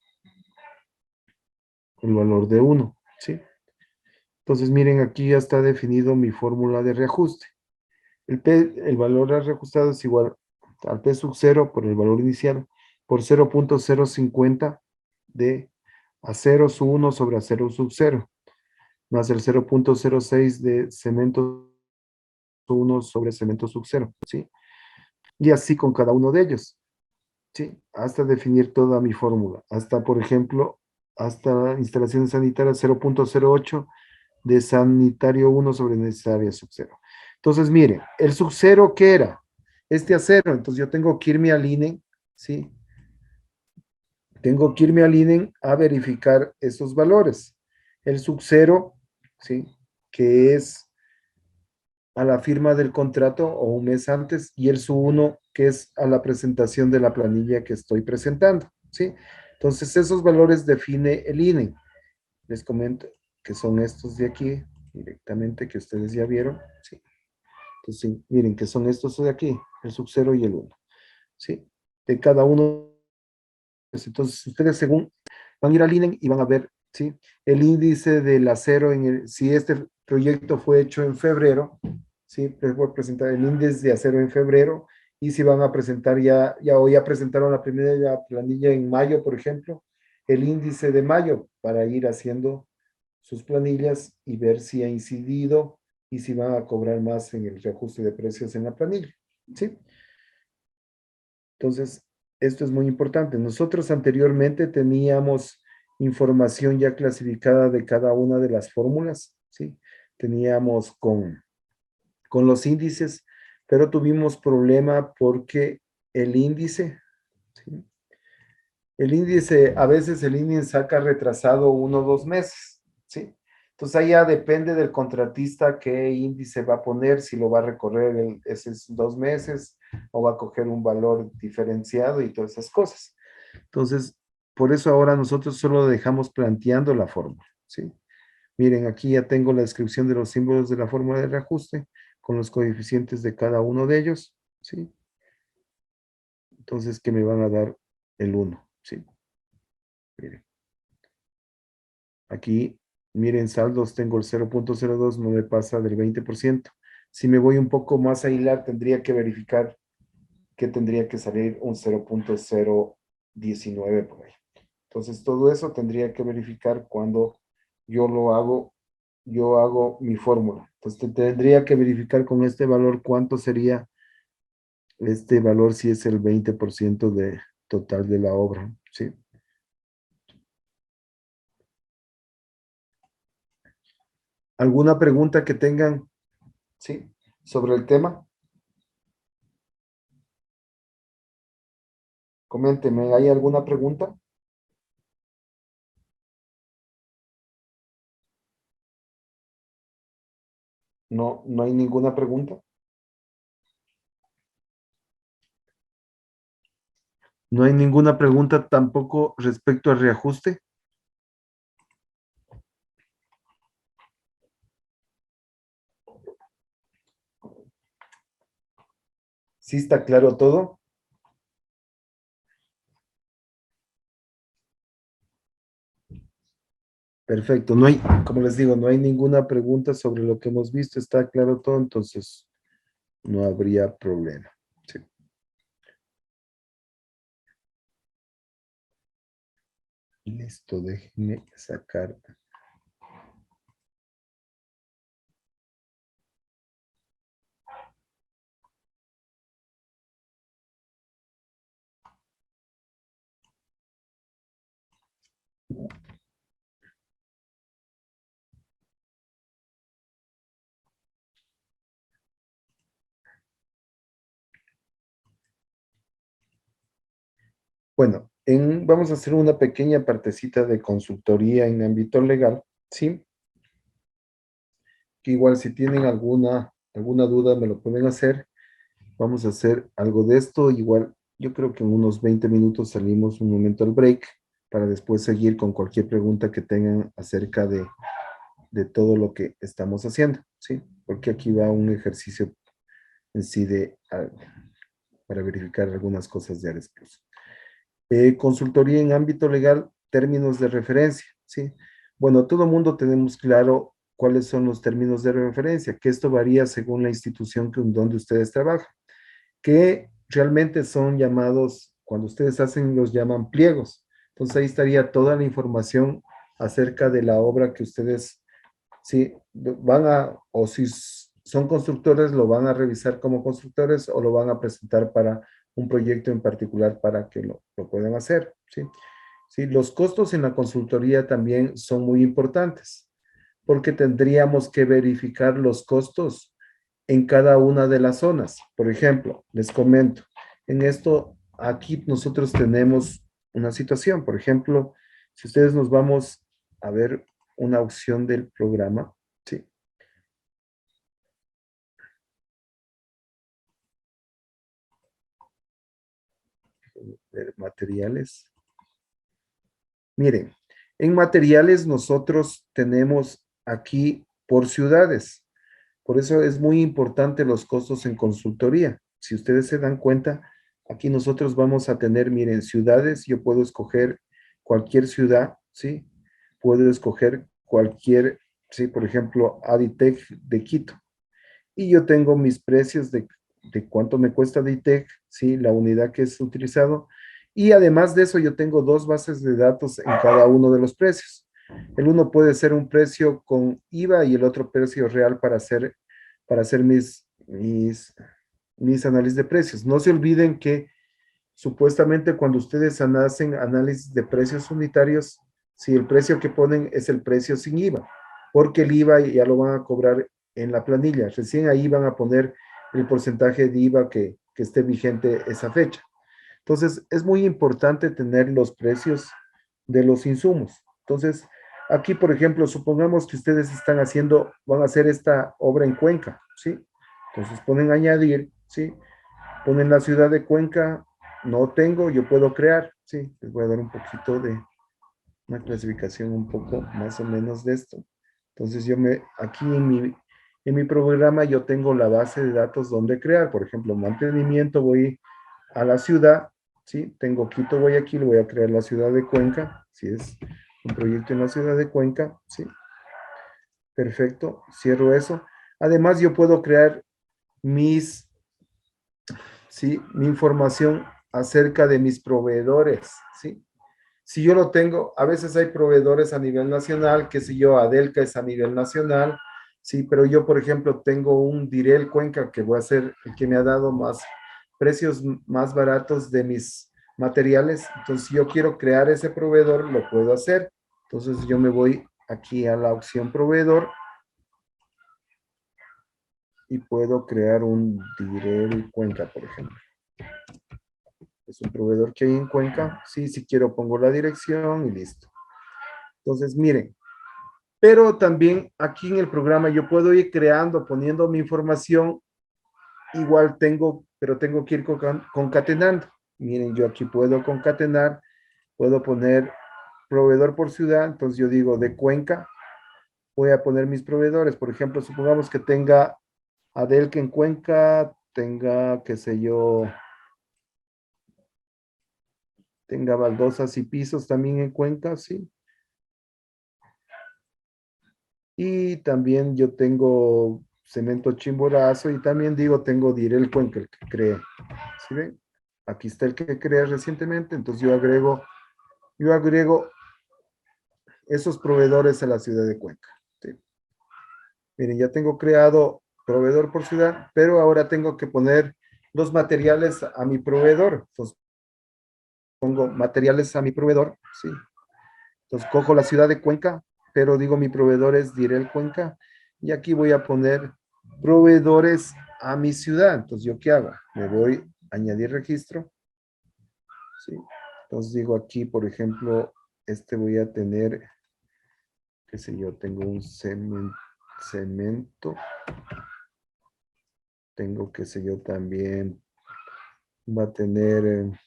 Speaker 1: el valor de 1. ¿Sí? Entonces miren, aquí ya está definido mi fórmula de reajuste. El valor reajustado es igual al P sub 0 por el valor inicial por 0.050 de acero sub 1 sobre acero sub 0 más el 0.06 de cemento sub 1 sobre cemento sub 0, ¿sí? Y así con cada uno de ellos, ¿sí? Hasta definir toda mi fórmula. Hasta, por ejemplo, hasta instalaciones sanitarias 0.08 de sanitario 1 sobre necesaria sub 0. Entonces, miren, el sub 0, ¿qué era? Este acero. Entonces, yo tengo que irme al INE, ¿sí? Tengo que irme al INE a verificar esos valores. El sub 0, ¿sí? Que es a la firma del contrato o un mes antes, y el sub 1, que es a la presentación de la planilla que estoy presentando, ¿sí? Entonces, esos valores define el INE. Les comento que son estos de aquí, directamente, que ustedes ya vieron, ¿sí? Entonces, sí, miren que son estos de aquí, el sub 0 y el 1, ¿sí? De cada uno. Entonces, ustedes según van a ir al INE y van a ver, ¿sí? El índice del acero, si este proyecto fue hecho en febrero, ¿sí? Les voy a presentar el índice de acero en febrero, y si van a presentar ya hoy ya presentaron la primera planilla en mayo, por ejemplo, el índice de mayo para ir haciendo sus planillas y ver si ha incidido y si van a cobrar más en el reajuste de precios en la planilla, ¿sí? Entonces, esto es muy importante. Nosotros anteriormente teníamos información ya clasificada de cada una de las fórmulas, ¿sí? Teníamos con los índices, pero tuvimos problema porque el índice, ¿sí? El índice, a veces el índice saca retrasado 1 o 2 meses, ¿sí? Entonces ahí ya depende del contratista qué índice va a poner, si lo va a recorrer esos 2 meses o va a coger un valor diferenciado y todas esas cosas. Entonces, por eso ahora nosotros solo dejamos planteando la fórmula, ¿sí? Miren, aquí ya tengo la descripción de los símbolos de la fórmula de reajuste con los coeficientes de cada uno de ellos, ¿sí? Entonces, que me van a dar el 1, ¿sí? Miren. Aquí, miren, saldos, tengo el 0.02, no me pasa del 20%. Si me voy un poco más a hilar, tendría que verificar que tendría que salir un 0.019 por ahí. Entonces, todo eso tendría que verificar cuando yo hago mi fórmula. Entonces, tendría que verificar con este valor cuánto sería este valor si es el 20% de total de la obra, ¿sí? ¿Alguna pregunta que tengan, sí, sobre el tema? Coménteme, ¿hay alguna pregunta? No, no hay ninguna pregunta. No hay ninguna pregunta tampoco respecto al reajuste. ¿Sí está claro todo? Perfecto. No hay, como les digo, no hay ninguna pregunta sobre lo que hemos visto. Está claro todo, entonces no habría problema. Sí. Listo, déjenme sacar. Bueno, vamos a hacer una pequeña partecita de consultoría en ámbito legal, ¿sí? Que igual si tienen alguna duda me lo pueden hacer. Vamos a hacer algo de esto. Igual yo creo que en unos 20 minutos salimos un momento al break para después seguir con cualquier pregunta que tengan acerca de todo lo que estamos haciendo, ¿sí? Porque aquí va un ejercicio en sí para verificar algunas cosas de Ares Plus. Consultoría en ámbito legal, términos de referencia, ¿sí? Bueno, todo el mundo tenemos claro cuáles son los términos de referencia, que esto varía según la institución donde ustedes trabajan, que realmente son llamados, cuando ustedes hacen, los llaman pliegos. Entonces ahí estaría toda la información acerca de la obra que ustedes, sí, o si son constructores, lo van a revisar como constructores o lo van a presentar para un proyecto en particular para que lo puedan hacer, ¿sí? Sí, los costos en la consultoría también son muy importantes, porque tendríamos que verificar los costos en cada una de las zonas. Por ejemplo, les comento, en esto, aquí nosotros tenemos una situación. Por ejemplo, si ustedes nos vamos a ver una opción del programa, ¿sí? Ver materiales. Miren, en materiales nosotros tenemos aquí por ciudades. Por eso es muy importante los costos en consultoría. Si ustedes se dan cuenta, aquí nosotros vamos a tener, miren, ciudades, yo puedo escoger cualquier ciudad, ¿sí? Puedo escoger cualquier, sí, por ejemplo, Aditec de Quito. Y yo tengo mis precios de cuánto me cuesta Aditec, ¿sí? La unidad que es utilizado. Y además de eso, yo tengo dos bases de datos en cada uno de los precios. El uno puede ser un precio con IVA y el otro precio real para hacer mis análisis de precios. No se olviden que supuestamente cuando ustedes hacen análisis de precios unitarios, si el precio que ponen es el precio sin IVA, porque el IVA ya lo van a cobrar en la planilla. Recién ahí van a poner el porcentaje de IVA que esté vigente esa fecha. Entonces, es muy importante tener los precios de los insumos. Entonces, aquí, por ejemplo, supongamos que ustedes van a hacer esta obra en Cuenca, ¿sí? Entonces ponen añadir, ¿sí? Ponen la ciudad de Cuenca, no tengo, yo puedo crear, ¿sí? Les voy a dar un poquito de una clasificación un poco más o menos de esto. Entonces aquí en mi programa yo tengo la base de datos donde crear, por ejemplo, mantenimiento, voy a la ciudad, ¿sí? Tengo Quito, Guayaquil, voy a crear la ciudad de Cuenca, si es un proyecto en la ciudad de Cuenca, ¿sí? Perfecto, cierro eso. Además, yo puedo crear ¿sí? Mi información acerca de mis proveedores, ¿sí? Si yo lo tengo, a veces hay proveedores a nivel nacional, que si yo, Adelca es a nivel nacional, sí, pero yo, por ejemplo, tengo un Direl Cuenca que voy a ser el que me ha dado más precios más baratos de mis materiales. Entonces, si yo quiero crear ese proveedor, lo puedo hacer. Entonces, yo me voy aquí a la opción proveedor y puedo crear un Direl Cuenca, por ejemplo. Es un proveedor que hay en Cuenca. Sí, si quiero pongo la dirección y listo. Entonces, miren, pero también aquí en el programa yo puedo ir creando, poniendo mi información, igual pero tengo que ir concatenando. Miren, yo aquí puedo concatenar, puedo poner proveedor por ciudad, entonces yo digo de Cuenca, voy a poner mis proveedores. Por ejemplo, supongamos que tenga Adelca en Cuenca, tenga, qué sé yo, tenga baldosas y pisos también en Cuenca, sí. Y también yo tengo cemento Chimborazo y también digo, tengo Direl Cuenca, el que creé. ¿Sí ven? Aquí está el que creé recientemente, entonces yo agrego esos proveedores a la ciudad de Cuenca. ¿Sí? Miren, ya tengo creado proveedor por ciudad, pero ahora tengo que poner los materiales a mi proveedor. Entonces pongo materiales a mi proveedor, ¿sí? Entonces cojo la ciudad de Cuenca, pero digo mi proveedor es Direl Cuenca, y aquí voy a poner proveedores a mi ciudad. Entonces, ¿yo qué hago? Me voy a añadir registro, ¿sí? Entonces digo aquí, por ejemplo, voy a tener, qué sé yo, tengo un cemento, tengo, qué sé yo, también va a tener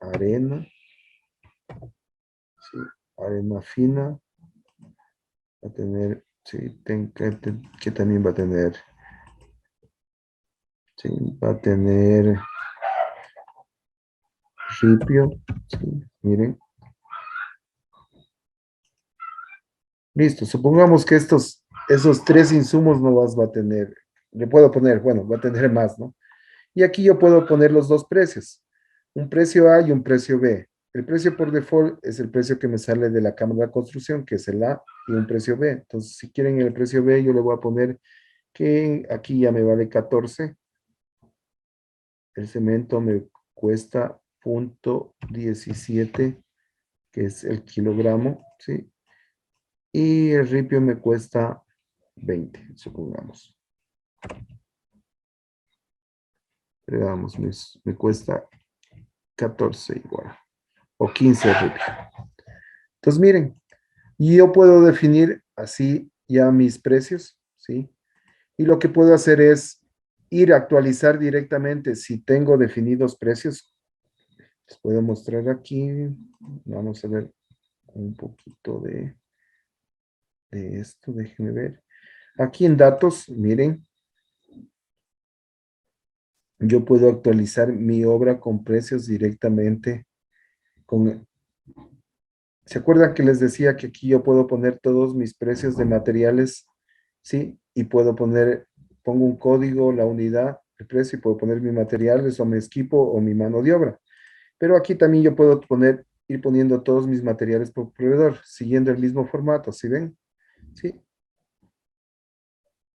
Speaker 1: arena, ¿sí? Arena fina, va a tener, sí, que también va a tener, sí, va a tener ripio, sí, miren. Listo, supongamos que esos tres insumos no vas va a tener, le puedo poner, bueno, va a tener más, ¿no? Y aquí yo puedo poner los dos precios, un precio A y un precio B. El precio por default es el precio que me sale de la cámara de construcción, que es el A, y un precio B. Entonces, si quieren el precio B, yo le voy a poner que aquí ya me vale 14. El cemento me cuesta 0,17, que es el kilogramo, ¿sí? Y el ripio me cuesta 20, supongamos. Le damos, me cuesta 14 igual, o 15 el ripio. Entonces, miren, yo puedo definir así ya mis precios, ¿sí? Y lo que puedo hacer es ir a actualizar directamente si tengo definidos precios. Les puedo mostrar aquí. Vamos a ver un poquito de esto, déjenme ver. Aquí en datos, miren, yo puedo actualizar mi obra con precios directamente con... ¿Se acuerdan que les decía que aquí yo puedo poner todos mis precios de materiales? ¿Sí? Y puedo poner, pongo un código, la unidad, el precio, y puedo poner mis materiales o mi equipo o mi mano de obra. Pero aquí también yo puedo poner, ir poniendo todos mis materiales por proveedor, siguiendo el mismo formato, ¿sí ven? Sí,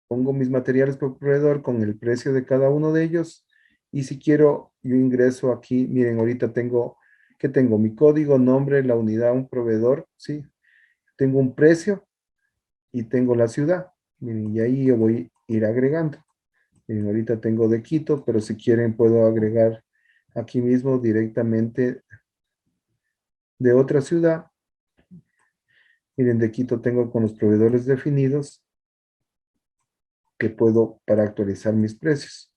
Speaker 1: pongo mis materiales por proveedor con el precio de cada uno de ellos. Y si quiero, yo ingreso aquí, miren, ahorita tengo, ¿qué tengo? Mi código, nombre, la unidad, un proveedor, ¿sí? Tengo un precio y tengo la ciudad. Miren, y ahí yo voy a ir agregando. Miren, ahorita tengo de Quito, pero si quieren puedo agregar aquí mismo directamente de otra ciudad. Miren, de Quito tengo con los proveedores definidos que puedo para actualizar mis precios.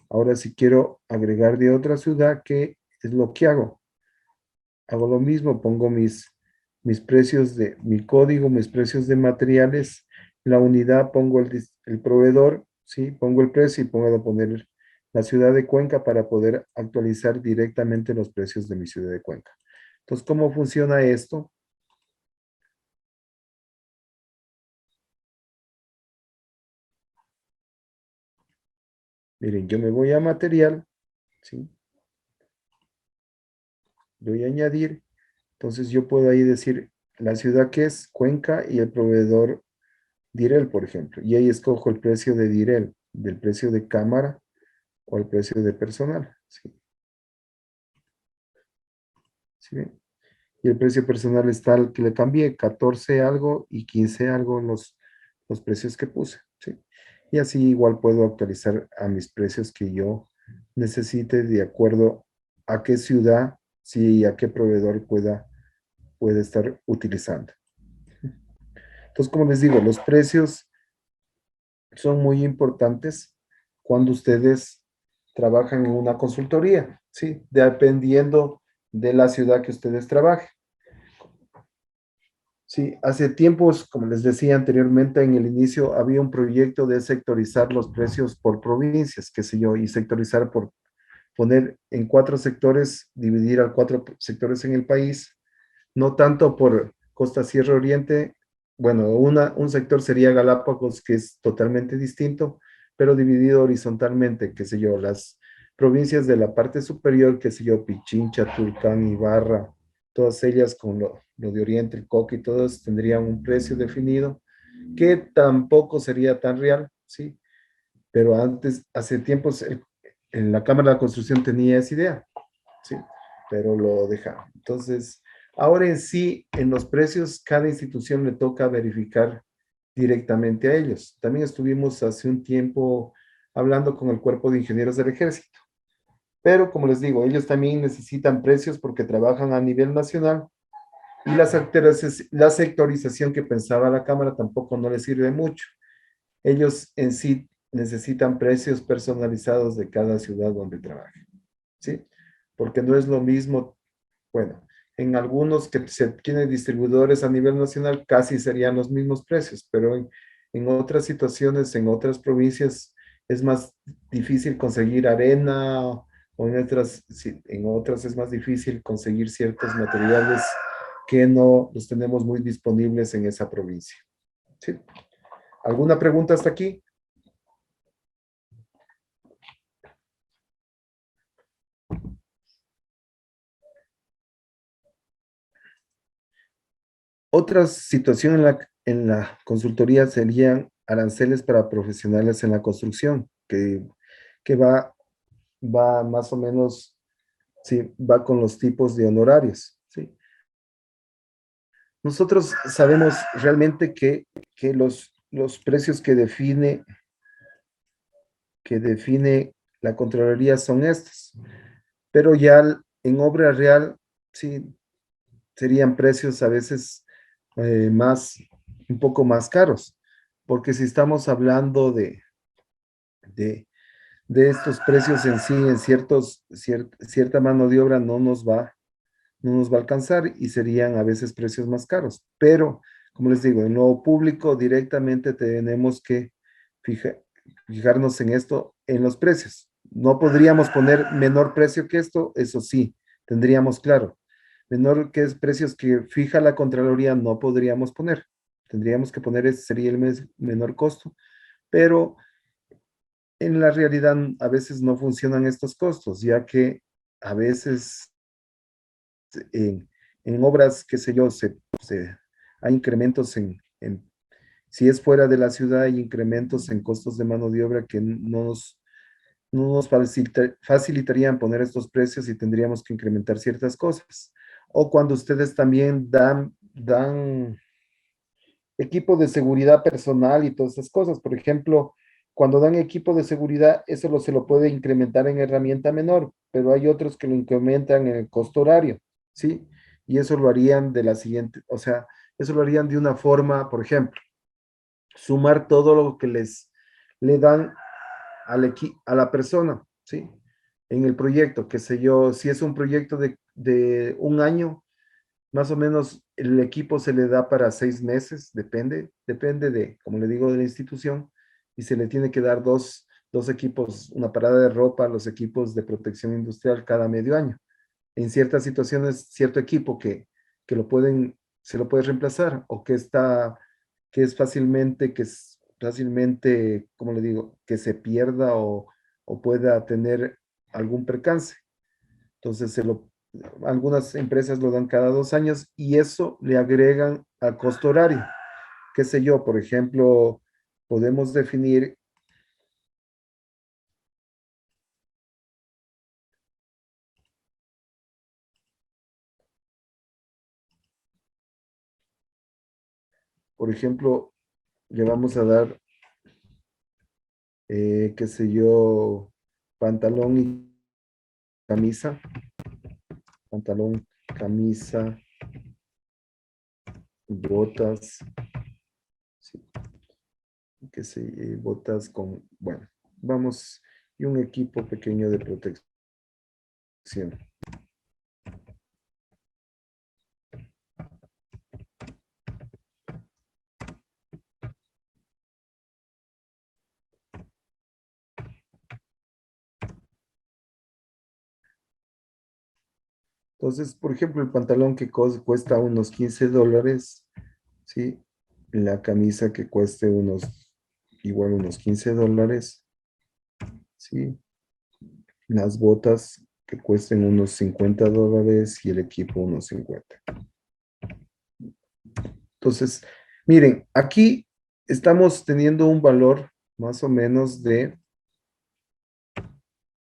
Speaker 1: Ahora si quiero agregar de otra ciudad, ¿qué es lo que hago? Hago lo mismo, pongo mis precios de mi código, mis precios de materiales, la unidad, pongo el proveedor, ¿sí? Pongo el precio y pongo a poner la ciudad de Cuenca para poder actualizar directamente los precios de mi ciudad de Cuenca. Entonces, ¿cómo funciona esto? Miren, yo me voy a material, ¿sí? Voy a añadir, entonces yo puedo ahí decir la ciudad que es Cuenca y el proveedor Direl, por ejemplo. Y ahí escojo el precio de Direl, del precio de cámara o el precio de personal. ¿Sí? ¿Sí ven? Y el precio personal es tal que le cambié 14 algo y 15 algo los precios que puse. ¿Sí? Y así igual puedo actualizar a mis precios que yo necesite de acuerdo a qué ciudad, sí, y a qué proveedor puede estar utilizando. Entonces, como les digo, los precios son muy importantes cuando ustedes trabajan en una consultoría, ¿sí? Dependiendo de la ciudad que ustedes trabajen. Sí, hace tiempos, como les decía anteriormente en el inicio, había un proyecto de sectorizar los precios por provincias, qué sé yo, y sectorizar por poner en 4 sectores, dividir a 4 sectores en el país, no tanto por Costa Sierra Oriente. Bueno, un sector sería Galápagos, que es totalmente distinto, pero dividido horizontalmente, qué sé yo, las provincias de la parte superior, qué sé yo, Pichincha, Tulcán, Ibarra, todas ellas con lo de Oriente, el Coque y todos tendrían un precio definido, que tampoco sería tan real, ¿sí? Pero antes, hace tiempos, en la Cámara de Construcción tenía esa idea, ¿sí? Pero lo dejaron. Entonces, ahora en sí, en los precios, cada institución le toca verificar directamente a ellos. También estuvimos hace un tiempo hablando con el Cuerpo de Ingenieros del Ejército. Pero como les digo, ellos también necesitan precios porque trabajan a nivel nacional y la sectorización que pensaba la Cámara tampoco no les sirve mucho. Ellos en sí necesitan precios personalizados de cada ciudad donde trabajen, ¿sí? Porque no es lo mismo, bueno, en algunos que se tienen distribuidores a nivel nacional casi serían los mismos precios, pero en otras situaciones, en otras provincias, es más difícil conseguir arena o en otras, sí, en otras es más difícil conseguir ciertos materiales que no los tenemos muy disponibles en esa provincia. ¿Sí? ¿Alguna pregunta hasta aquí? Otra situación en la consultoría serían aranceles para profesionales en la construcción, que va más o menos, sí, va con los tipos de honorarios, ¿sí? Nosotros sabemos realmente que los precios que define la Contraloría son estos, pero ya en obra real, sí, serían precios a veces más, un poco más caros, porque si estamos hablando de, de estos precios en sí, en cierta mano de obra no nos va a alcanzar y serían a veces precios más caros. Pero, como les digo, en lo público directamente tenemos que fija- fijarnos en esto, en los precios. No podríamos poner menor precio que esto, eso sí, tendríamos claro. Menor que es precios que fija la Contraloría no podríamos poner. Tendríamos que poner ese sería el menor costo, pero en la realidad a veces no funcionan estos costos, ya que a veces en, en obras, qué sé yo, hay incrementos si es fuera de la ciudad, hay incrementos en costos de mano de obra que no nos facilitarían poner estos precios y tendríamos que incrementar ciertas cosas. O cuando ustedes también dan equipo de seguridad personal y todas esas cosas. Por ejemplo, cuando dan equipo de seguridad, eso se lo puede incrementar en herramienta menor, pero hay otros que lo incrementan en el costo horario, ¿sí? Y eso lo harían de la siguiente, o sea, eso lo harían de una forma, por ejemplo, sumar todo lo que le dan a la persona, ¿sí? En el proyecto, qué sé yo, si es un proyecto de un año, más o menos el equipo se le da para 6 meses, depende de, como le digo, de la institución, y se le tiene que dar dos equipos, una parada de ropa, los equipos de protección industrial cada medio año. En ciertas situaciones, cierto equipo que se lo puede reemplazar o que es fácilmente, como le digo, que se pierda o pueda tener algún percance. Entonces, algunas empresas lo dan cada 2 años y eso le agregan al costo horario. Qué sé yo, por ejemplo, podemos definir, por ejemplo, le vamos a dar, qué sé yo, pantalón y camisa, pantalón, camisa, botas, sí, qué sé, botas con, bueno, vamos, y un equipo pequeño de protección. Entonces, por ejemplo, el pantalón que cuesta unos $15, ¿sí? La camisa que cueste igual unos $15, ¿sí? Las botas que cuesten unos $50 y el equipo unos 50. Entonces, miren, aquí estamos teniendo un valor más o menos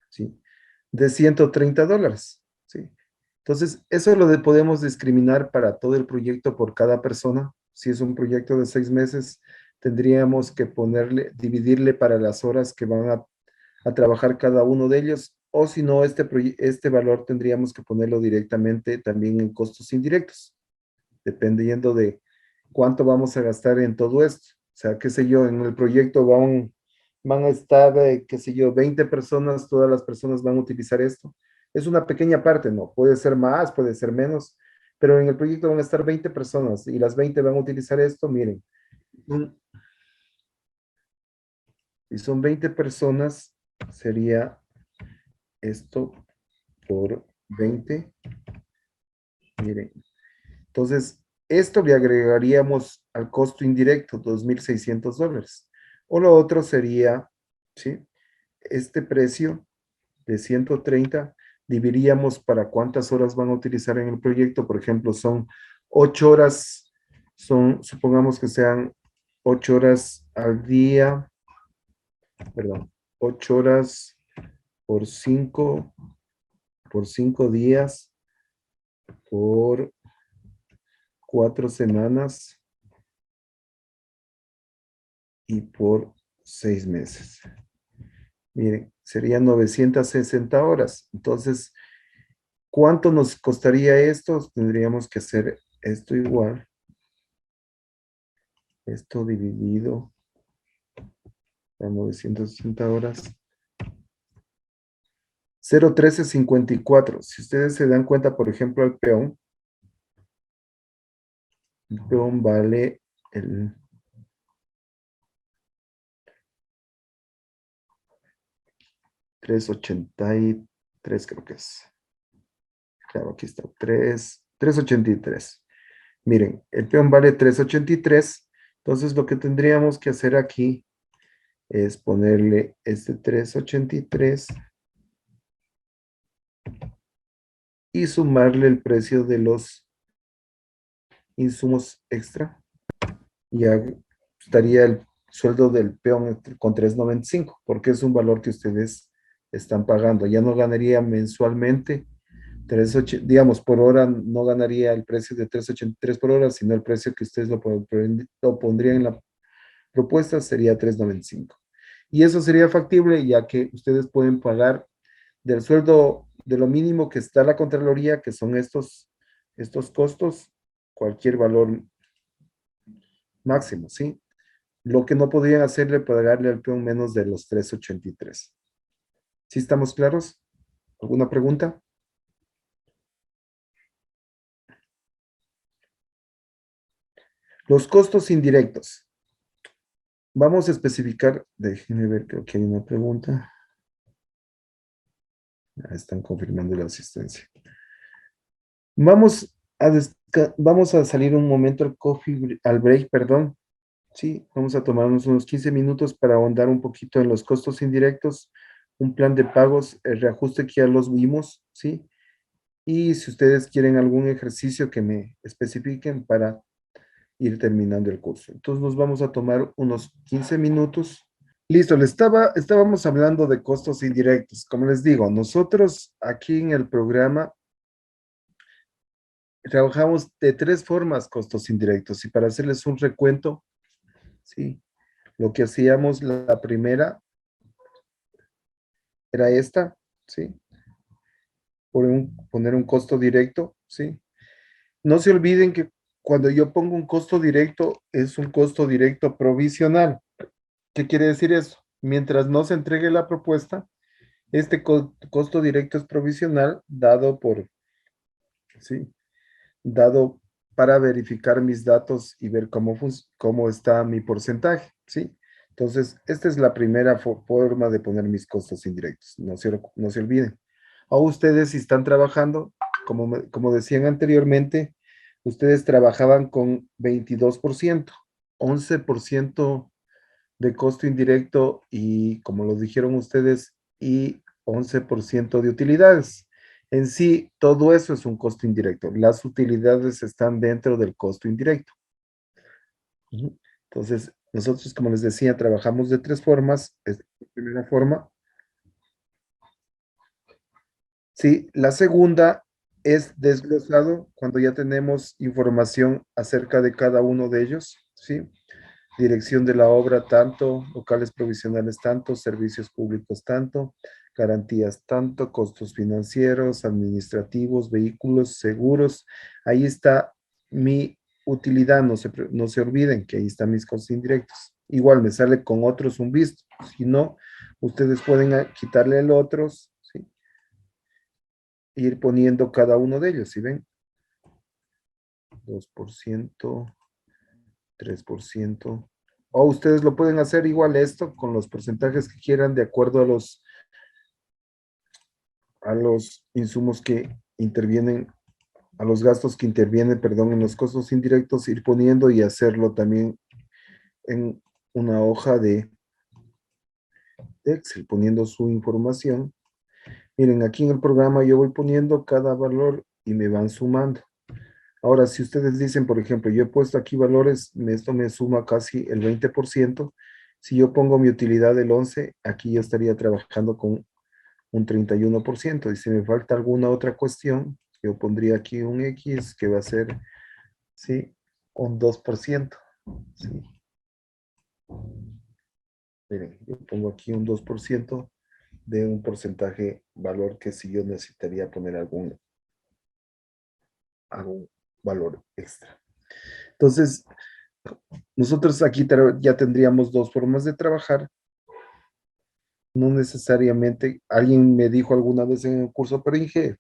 Speaker 1: ¿sí? De $130, ¿sí? Entonces, eso podemos discriminar para todo el proyecto por cada persona. Si es un proyecto de 6 meses, tendríamos que dividirle para las horas que van a trabajar cada uno de ellos o si no, este valor tendríamos que ponerlo directamente también en costos indirectos, dependiendo de cuánto vamos a gastar en todo esto. O sea, qué sé yo, en el proyecto van a estar, qué sé yo, 20 personas, todas las personas van a utilizar esto. Es una pequeña parte, ¿no? Puede ser más, puede ser menos, pero en el proyecto van a estar 20 personas y las 20 van a utilizar esto, miren. Si son 20 personas, sería esto por 20. Miren, entonces, esto le agregaríamos al costo indirecto, $2,600. O lo otro sería, ¿sí? Este precio de 130 dividiríamos para cuántas horas van a utilizar en el proyecto. Por ejemplo, son 8 horas, supongamos que sean 8 horas al día, perdón, 8 horas por 5 días, por 4 semanas y por 6 meses. Miren, serían 960 horas. Entonces, ¿cuánto nos costaría esto? Tendríamos que hacer esto igual. Esto dividido a 960 horas. 0,1354. Si ustedes se dan cuenta, por ejemplo, el peón vale el 383, creo que es. Claro, aquí está, 383. Miren, el peón vale 383. Entonces, lo que tendríamos que hacer aquí es ponerle este 383 y sumarle el precio de los insumos extra. Ya estaría el sueldo del peón con 395, porque es un valor que ustedes están pagando. Ya no ganaría mensualmente, digamos, por hora no ganaría el precio de 383 por hora, sino el precio que ustedes lo pondrían en la propuesta sería 395. Y eso sería factible, ya que ustedes pueden pagar del sueldo de lo mínimo que está la Contraloría, que son estos costos, cualquier valor máximo, ¿sí? Lo que no podrían hacerle pagarle al peón menos de los 383. ¿Sí estamos claros? ¿Alguna pregunta? Los costos indirectos. Vamos a especificar, déjenme ver, creo que hay una pregunta. Están confirmando la asistencia. Vamos a salir un momento al break, perdón. Sí, vamos a tomarnos unos 15 minutos para ahondar un poquito en los costos indirectos, un plan de pagos, el reajuste que ya los vimos, ¿sí? Y si ustedes quieren algún ejercicio que me especifiquen para ir terminando el curso. Entonces nos vamos a tomar unos 15 minutos. Listo, estábamos hablando de costos indirectos. Como les digo, nosotros aquí en el programa trabajamos de 3 formas costos indirectos. Y para hacerles un recuento, sí, lo que hacíamos la primera era esta, ¿sí? Poner un costo directo, ¿sí? No se olviden que cuando yo pongo un costo directo, es un costo directo provisional. ¿Qué quiere decir eso? Mientras no se entregue la propuesta, este costo directo es provisional ¿sí? Dado para verificar mis datos y ver cómo está mi porcentaje, ¿sí? Entonces, esta es la primera forma de poner mis costos indirectos. No se olviden. O ustedes, si están trabajando, como decían anteriormente, ustedes trabajaban con 22%, 11% de costo indirecto y, como lo dijeron ustedes, y 11% de utilidades. En sí, todo eso es un costo indirecto. Las utilidades están dentro del costo indirecto. Ujú. Entonces, nosotros, como les decía, trabajamos de 3 formas. Esta es la primera forma. Sí, la segunda es desglosado cuando ya tenemos información acerca de cada uno de ellos, ¿sí? dirección de la obra tanto, locales provisionales tanto, servicios públicos tanto, garantías tanto, costos financieros, administrativos, vehículos, seguros. Ahí está mi utilidad, no se olviden que ahí están mis costos indirectos. Igual me sale con otros un visto, si no, ustedes pueden quitarle el otros, ¿sí? E ir poniendo cada uno de ellos, ¿sí ven? 2%, 3%. O ustedes lo pueden hacer igual esto con los porcentajes que quieran de acuerdo a los insumos que intervienen, a los gastos que intervienen, perdón, en los costos indirectos, ir poniendo y hacerlo también en una hoja de Excel, poniendo su información. Miren, aquí en el programa yo voy poniendo cada valor y me van sumando. Ahora, si ustedes dicen, por ejemplo, yo he puesto aquí valores, esto me suma casi el 20%. Si yo pongo mi utilidad del 11, aquí yo estaría trabajando con un 31%. Y si me falta alguna otra cuestión, yo pondría aquí un X que va a ser, sí, un 2%. Sí. Miren, yo pongo aquí un 2% de un porcentaje valor que si yo necesitaría poner algún valor extra. Entonces, nosotros aquí ya tendríamos dos formas de trabajar. No necesariamente, alguien me dijo alguna vez en el curso, pero Inge,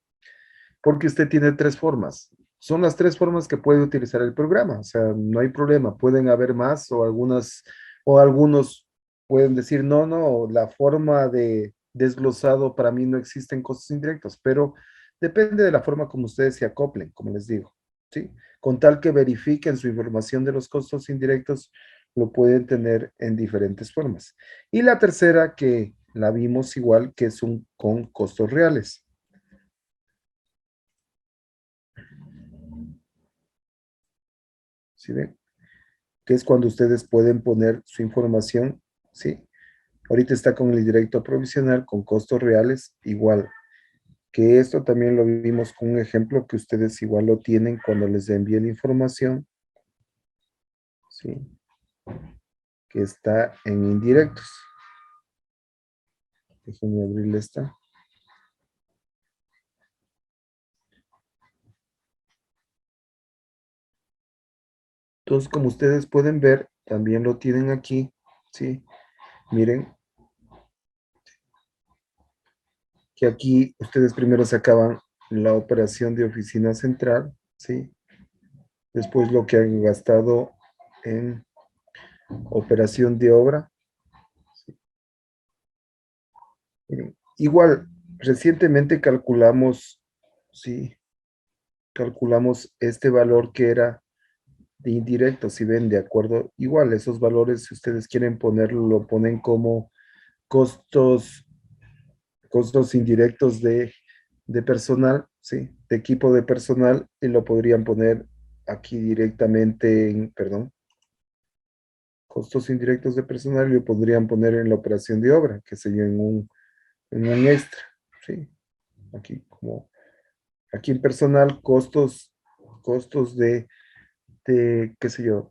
Speaker 1: porque usted tiene tres formas. Son las tres formas que puede utilizar el programa, o sea, no hay problema, pueden haber más o algunas, o algunos pueden decir, no, no, la forma de desglosado para mí no existen costos indirectos, pero depende de la forma como ustedes se acoplen, como les digo, ¿sí? Con tal que verifiquen su información de los costos indirectos, lo pueden tener en diferentes formas. Y la tercera que la vimos igual, que es un con costos reales. ¿Sí ven? Que es cuando ustedes pueden poner su información, ¿sí? Ahorita está con el directo provisional, con costos reales, igual. Que esto también lo vimos con un ejemplo que ustedes igual lo tienen cuando les envíe la información, ¿sí? Que está en indirectos. Déjenme abrirle esta. Entonces, como ustedes pueden ver, también lo tienen aquí, ¿sí? Miren, que aquí ustedes primero sacaban la operación de oficina central, ¿sí? Después lo que han gastado en operación de obra. Miren, igual, recientemente calculamos, sí, calculamos este valor que era de indirecto, si ven, de acuerdo, igual esos valores, si ustedes quieren ponerlo, lo ponen como costos, costos indirectos de personal, sí, de equipo de personal, y lo podrían poner aquí directamente en, perdón, costos indirectos de personal, y lo podrían poner en la operación de obra, que sería en un extra, sí, aquí como, aquí en personal, costos de, qué sé yo,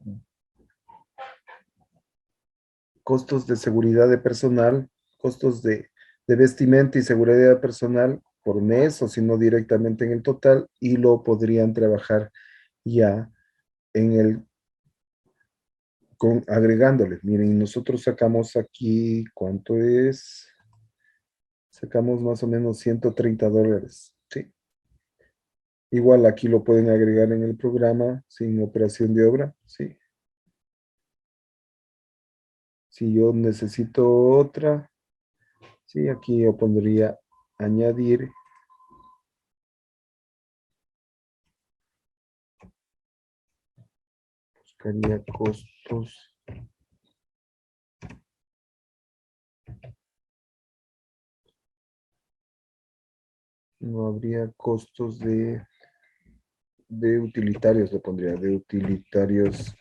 Speaker 1: costos de seguridad de personal, costos de vestimenta y seguridad de personal por mes o si no directamente en el total y lo podrían trabajar ya en el, con agregándoles. Miren, nosotros sacamos aquí, ¿cuánto es? Sacamos más o menos $130, ¿sí? Igual aquí lo pueden agregar en el programa sin operación de obra, ¿sí? Si yo necesito otra, sí, aquí yo pondría añadir. Buscaría costos. No habría costos de utilitarios, le pondría de utilitarios.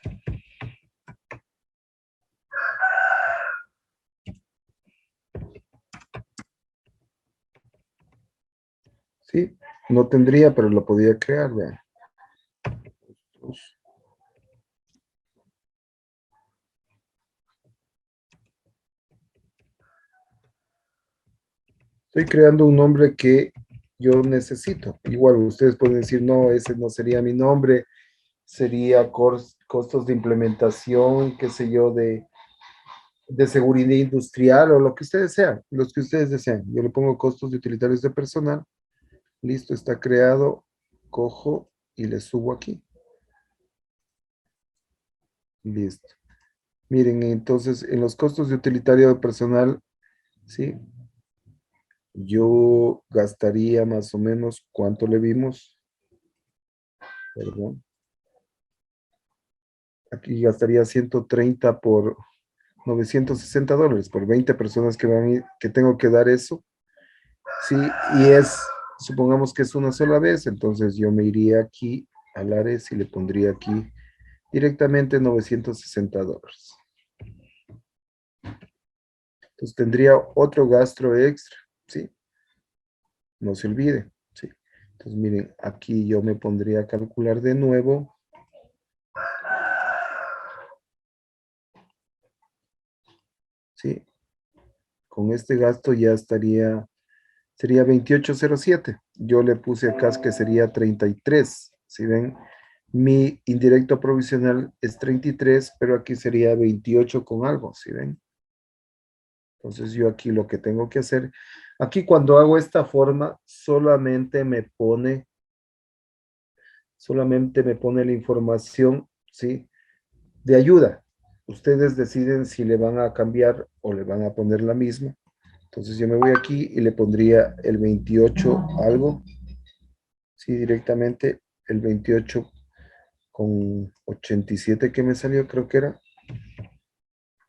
Speaker 1: Sí, no tendría, pero lo podía crear, vean. Estoy creando un nombre que yo necesito. Igual ustedes pueden decir, no, ese no sería mi nombre, sería costos de implementación, qué sé yo, de seguridad industrial o lo que ustedes sean, los que ustedes desean. Yo le pongo costos de utilitarios de personal. Listo, está creado. Cojo y le subo aquí. Listo. Miren, entonces en los costos de utilitario de personal, ¿sí? Yo gastaría más o menos, ¿cuánto le vimos? Perdón. Aquí gastaría 130 por $960 por 20 personas que van a ir, que tengo que dar eso. Sí, y supongamos que es una sola vez, entonces yo me iría aquí a Lares y le pondría aquí directamente $960. Entonces tendría otro gasto extra, ¿sí? No se olvide, ¿sí? Entonces miren, aquí yo me pondría a calcular de nuevo, ¿sí? Con este gasto ya sería 2807. Yo le puse acá que sería 33. Si ven, mi indirecto provisional es 33, pero aquí sería 28 con algo, ¿sí ven? Entonces yo aquí lo que tengo que hacer, aquí cuando hago esta forma, solamente me pone la información, ¿sí? De ayuda. Ustedes deciden si le van a cambiar o le van a poner la misma. Entonces yo me voy aquí y le pondría el 28 algo, sí, directamente el 28 con 87 que me salió, creo que era.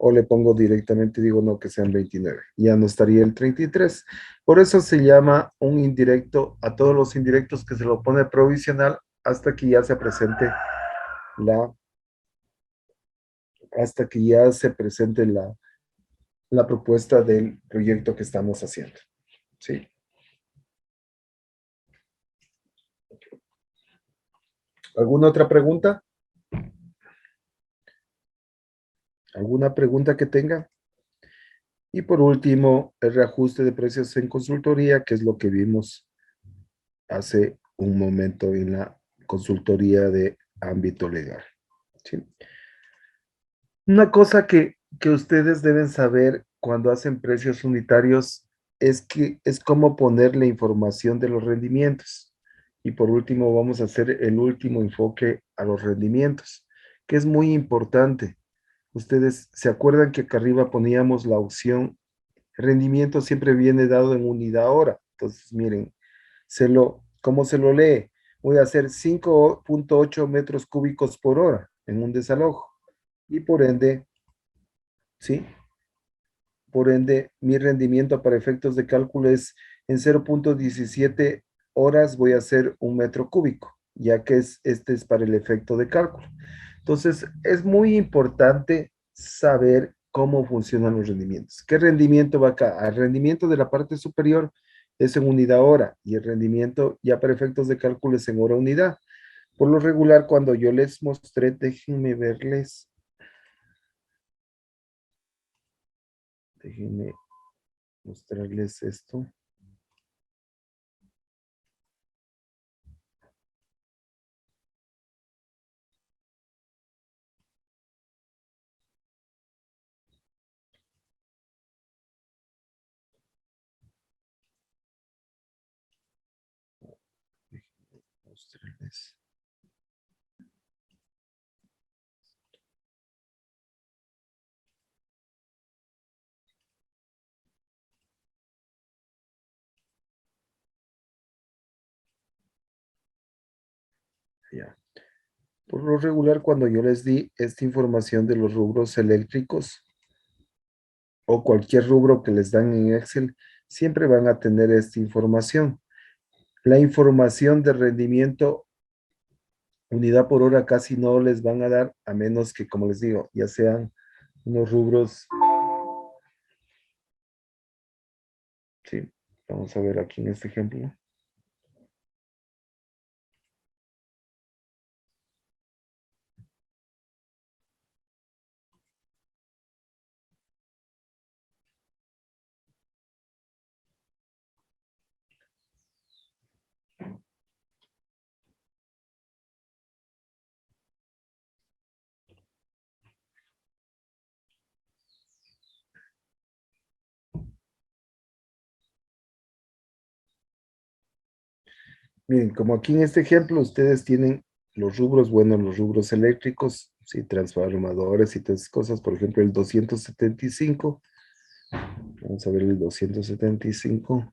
Speaker 1: O le pongo directamente, digo no, que sean 29. Ya no estaría el 33. Por eso se llama un indirecto a todos los indirectos que se lo pone provisional hasta que ya se presente la, hasta que ya se presente la propuesta del proyecto que estamos haciendo. ¿Sí? ¿Alguna otra pregunta? ¿Alguna pregunta que tenga? Y por último, el reajuste de precios en consultoría, que es lo que vimos hace un momento en la consultoría de ámbito legal. ¿Sí? Una cosa que ustedes deben saber cuando hacen precios unitarios es que es cómo poner la información de los rendimientos. Y por último, vamos a hacer el último enfoque a los rendimientos, que es muy importante. Ustedes se acuerdan que acá arriba poníamos la opción rendimiento siempre viene dado en unidad hora. Entonces, miren, ¿cómo se lo lee? Voy a hacer 5.8 metros cúbicos por hora en un desalojo. Y por ende, ¿sí? Por ende, mi rendimiento para efectos de cálculo es en 0.17 horas voy a hacer un metro cúbico, ya que este es para el efecto de cálculo. Entonces, es muy importante saber cómo funcionan los rendimientos. ¿Qué rendimiento va acá? El rendimiento de la parte superior es en unidad hora y el rendimiento ya para efectos de cálculo es en hora unidad. Por lo regular, cuando yo les mostré, déjenme mostrarles esto. Déjenme mostrarles. Ya. Por lo regular, cuando yo les di esta información de los rubros eléctricos o cualquier rubro que les dan en Excel, siempre van a tener esta información. La información de rendimiento unidad por hora casi no les van a dar, a menos que, como les digo, ya sean unos rubros. Sí, vamos a ver aquí en este ejemplo. Miren, como aquí en este ejemplo ustedes tienen los rubros, bueno, los rubros eléctricos, sí, transformadores y todas esas cosas, por ejemplo, el 275. Vamos a ver el 275.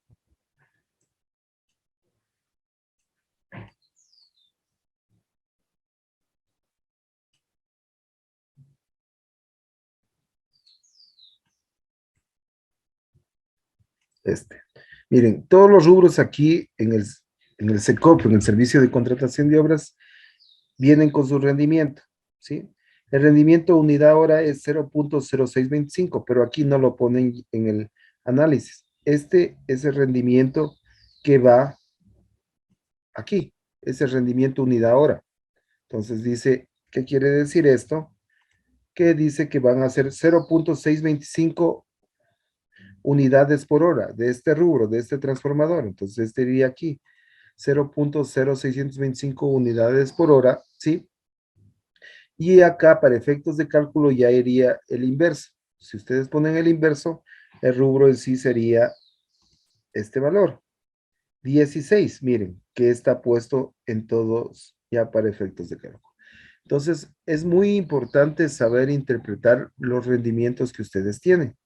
Speaker 1: Este. Miren, todos los rubros aquí en el SECOP, en el Servicio de Contratación de Obras, vienen con su rendimiento, ¿sí? El rendimiento unidad hora es 0.0625, pero aquí no lo ponen en el análisis. Este es el rendimiento que va aquí, es el rendimiento unidad hora. Entonces dice, ¿qué quiere decir esto? Que dice que van a ser 0.625 unidades por hora de este rubro, de este transformador. Entonces este iría aquí, 0.0625 unidades por hora, ¿sí? Y acá, para efectos de cálculo, ya iría el inverso. Si ustedes ponen el inverso, el rubro en sí sería este valor. 16, miren, que está puesto en todos ya para efectos de cálculo. Entonces, es muy importante saber interpretar los rendimientos que ustedes tienen.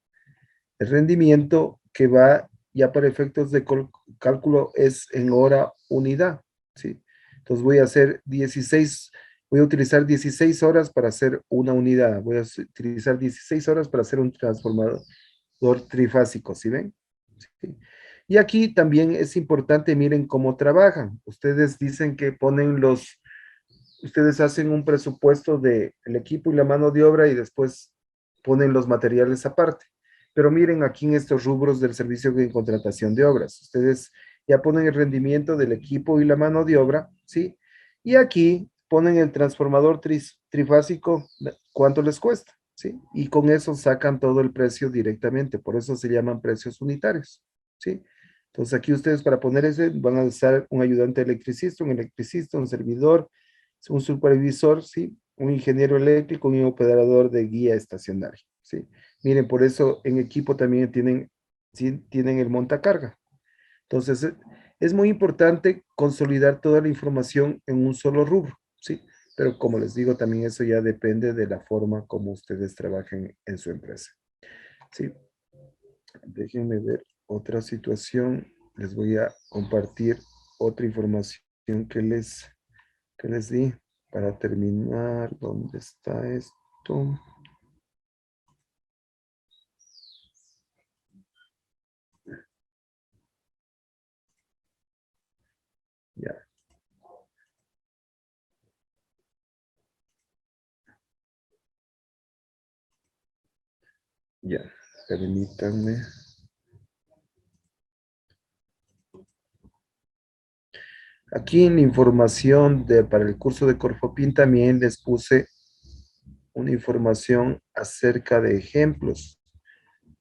Speaker 1: El rendimiento que va ya para efectos de cálculo es en hora unidad, ¿sí? Entonces voy a hacer 16, voy a utilizar 16 horas para hacer una unidad, voy a utilizar 16 horas para hacer un transformador trifásico, ¿sí ven? Sí. Y aquí también es importante, miren cómo trabajan. Ustedes dicen que ustedes hacen un presupuesto del equipo y la mano de obra y después ponen los materiales aparte. Pero miren aquí en estos rubros del servicio de contratación de obras, ustedes ya ponen el rendimiento del equipo y la mano de obra, ¿sí? Y aquí ponen el transformador trifásico, cuánto les cuesta, ¿sí? Y con eso sacan todo el precio directamente, por eso se llaman precios unitarios, ¿sí? Entonces aquí ustedes para poner ese van a usar un ayudante electricista, un servidor, un supervisor, ¿sí? Un ingeniero eléctrico, un operador de guía estacionario, ¿sí? Miren, por eso en equipo también tienen, ¿sí? Tienen el montacarga. Entonces, es muy importante consolidar toda la información en un solo rubro, ¿sí? Pero como les digo, también eso ya depende de la forma como ustedes trabajen en su empresa, ¿sí? Déjenme ver otra situación. Les voy a compartir otra información que les di para terminar. ¿Dónde está esto? Ya, ya. Permítanme. Aquí en la información para el curso de Corfopin también les puse una información acerca de ejemplos.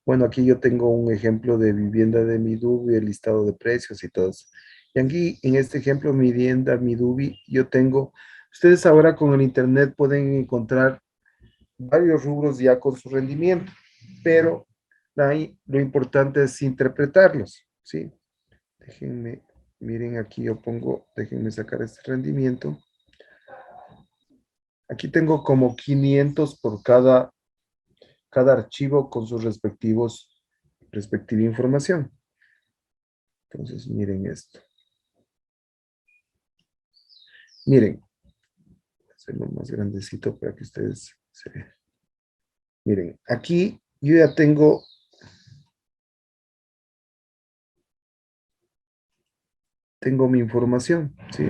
Speaker 1: Bueno, aquí yo tengo un ejemplo de vivienda de Midubi, el listado de precios y todo eso. Y aquí en este ejemplo, vivienda Midubi, yo tengo, ustedes ahora con el internet pueden encontrar varios rubros ya con su rendimiento, pero ahí lo importante es interpretarlos, ¿sí? Déjenme, miren aquí yo pongo, déjenme sacar este rendimiento. Aquí tengo como 500 por cada archivo con sus respectiva información. Entonces, miren esto. Miren, voy a hacerlo más grandecito para que ustedes se vean. Miren, aquí yo ya tengo mi información, ¿sí?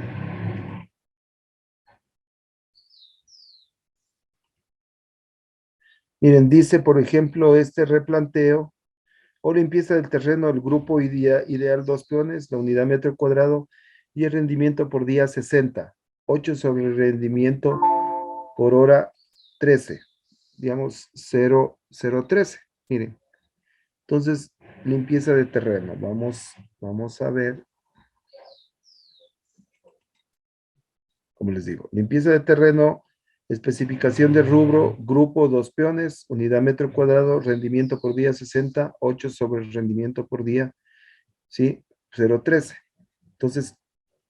Speaker 1: Miren, dice, por ejemplo, este replanteo o limpieza del terreno, el grupo ideal 2 peones, la unidad metro cuadrado y el rendimiento por día 60. 8 sobre el rendimiento por hora 13. Digamos 0,013. Miren, entonces, limpieza de terreno. Vamos a ver, como les digo, limpieza de terreno, especificación de rubro, grupo 2 peones, unidad metro cuadrado, rendimiento por día 60, 8 sobre el rendimiento por día, ¿sí? 0,13. Entonces,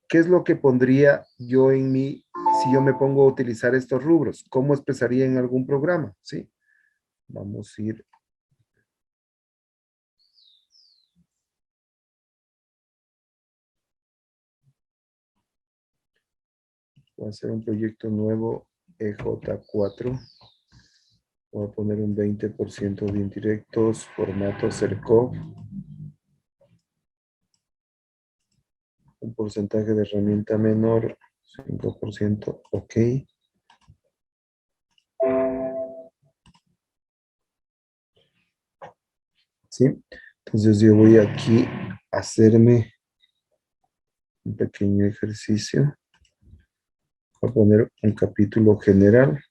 Speaker 1: ¿qué es lo que pondría yo en mi, si yo me pongo a utilizar estos rubros? ¿Cómo expresaría en algún programa? ¿Sí? Vamos a ir. Voy a hacer un proyecto nuevo, EJ4. Voy a poner un 20% de indirectos, formato CERCOV, un porcentaje de herramienta menor, 5%, ok. ¿Sí? Entonces yo voy aquí a hacerme un pequeño ejercicio. Voy a poner un capítulo general.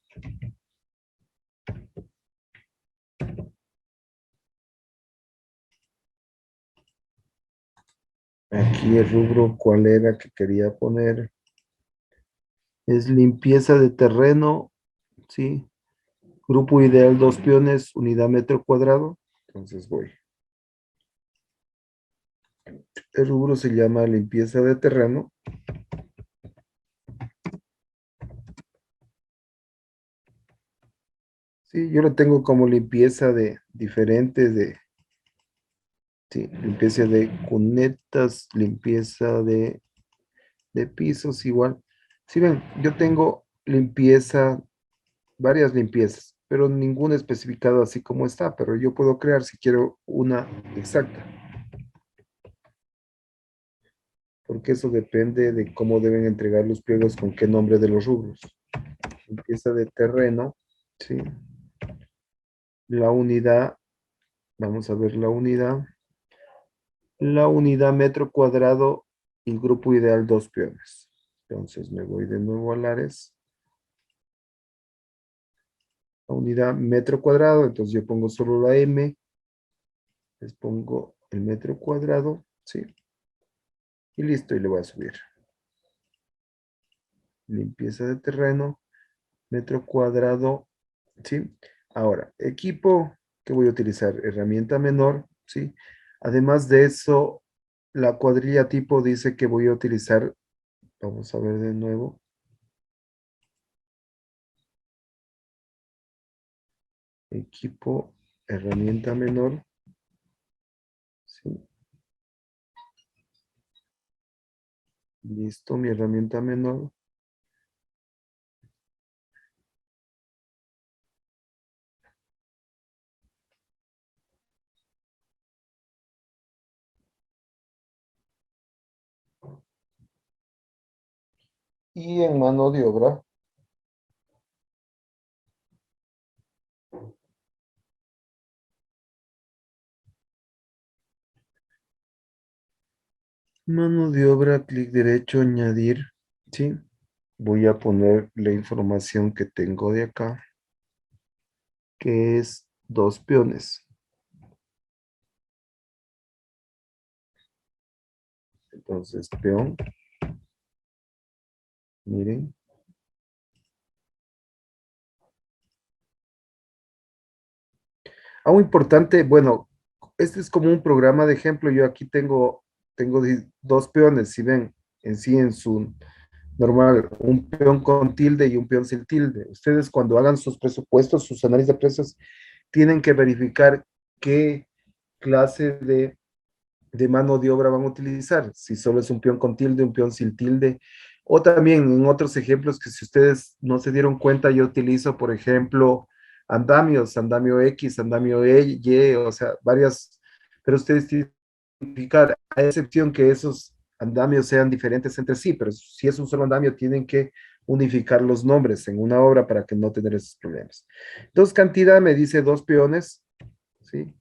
Speaker 1: Aquí el rubro, ¿cuál era que quería poner? Es limpieza de terreno, ¿sí? Grupo ideal, 2 peones, unidad metro cuadrado. Entonces voy. El rubro se llama limpieza de terreno. Sí, yo lo tengo como limpieza de diferentes sí, limpieza de cunetas, limpieza de pisos igual. Si ven, yo tengo limpieza, varias limpiezas, pero ninguna especificada así como está, pero yo puedo crear si quiero una exacta, porque eso depende de cómo deben entregar los pliegos con qué nombre de los rubros. Limpieza de terreno, ¿sí? La unidad, vamos a ver la unidad metro cuadrado y grupo ideal, 2 peones. Entonces me voy de nuevo a Lares. La unidad metro cuadrado, entonces yo pongo solo la M, les pongo el metro cuadrado, ¿sí? Y listo, y le voy a subir. Limpieza de terreno, metro cuadrado, ¿sí? Ahora, equipo que voy a utilizar, herramienta menor, ¿sí? Además de eso, la cuadrilla tipo dice que voy a utilizar, vamos a ver de nuevo, equipo, herramienta menor, ¿sí? Listo, mi herramienta menor. Y en mano de obra, mano de obra, clic derecho, añadir, ¿sí? Voy a poner la información que tengo de acá, que es 2 peones. Entonces, peón, miren. Algo importante, bueno, este es como un programa de ejemplo. Yo aquí tengo 2 peones, si ven, en sí, en su normal, un peón con tilde y un peón sin tilde. Ustedes cuando hagan sus presupuestos, sus análisis de precios, tienen que verificar qué clase de mano de obra van a utilizar, si solo es un peón con tilde, un peón sin tilde, o también en otros ejemplos que si ustedes no se dieron cuenta, yo utilizo, por ejemplo, andamios, andamio X, andamio Y, o sea, varias, pero ustedes tienen que identificar, a excepción que esos andamios sean diferentes entre sí, pero si es un solo andamio, tienen que unificar los nombres en una obra para que no tener esos problemas. Entonces, cantidad me dice 2 peones, ¿sí?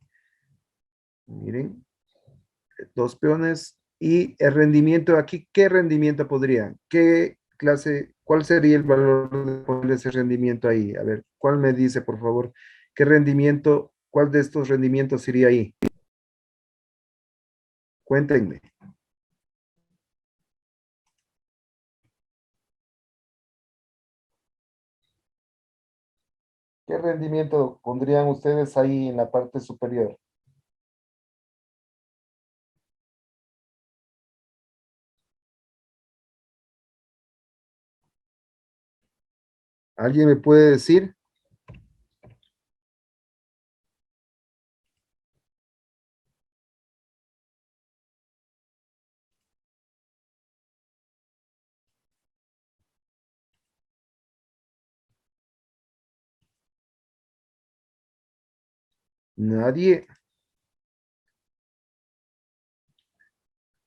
Speaker 1: Miren, 2 peones y el rendimiento aquí, ¿qué rendimiento podría? ¿Qué clase, cuál sería el valor de poner ese rendimiento ahí? A ver, ¿cuál me dice, por favor? ¿Qué rendimiento, cuál de estos rendimientos iría ahí? Cuéntenme. ¿Qué rendimiento pondrían ustedes ahí en la parte superior? ¿Alguien me puede decir? Nadie.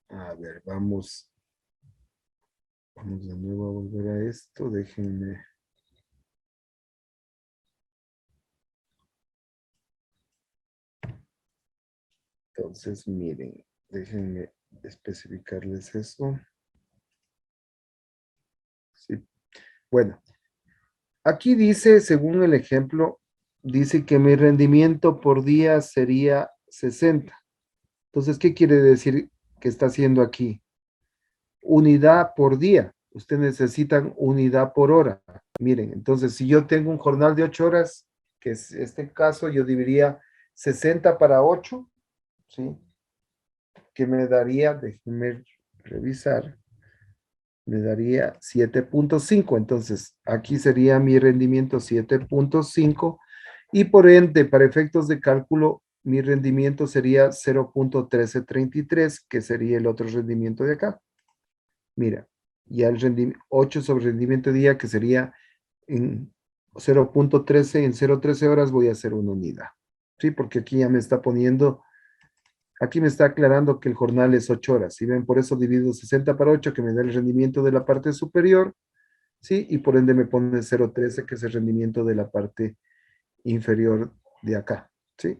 Speaker 1: A ver, vamos. Vamos de nuevo a volver a esto. Déjenme. Entonces, miren, déjenme especificarles eso. Sí. Bueno, aquí dice, según el ejemplo, dice que mi rendimiento por día sería 60. Entonces, ¿qué quiere decir que está haciendo aquí? Unidad por día. Ustedes necesitan unidad por hora. Miren, entonces, si yo tengo un jornal de 8 horas, que es este caso, yo dividiría 60 para 8, ¿sí? Que me daría, déjenme revisar, me daría 7.5. Entonces, aquí sería mi rendimiento 7.5 y por ende, para efectos de cálculo, mi rendimiento sería 0.1333, que sería el otro rendimiento de acá. Mira, ya el rendimiento 8 sobre rendimiento de día, que sería en 0.13, en 0.13 horas voy a hacer una unidad. Sí, porque aquí ya me está poniendo, aquí me está aclarando que el jornal es 8 horas. ¿Sí ven? Por eso divido 60 para 8, que me da el rendimiento de la parte superior. ¿Sí? Y por ende me pone 0.13, que es el rendimiento de la parte inferior de acá. ¿Sí?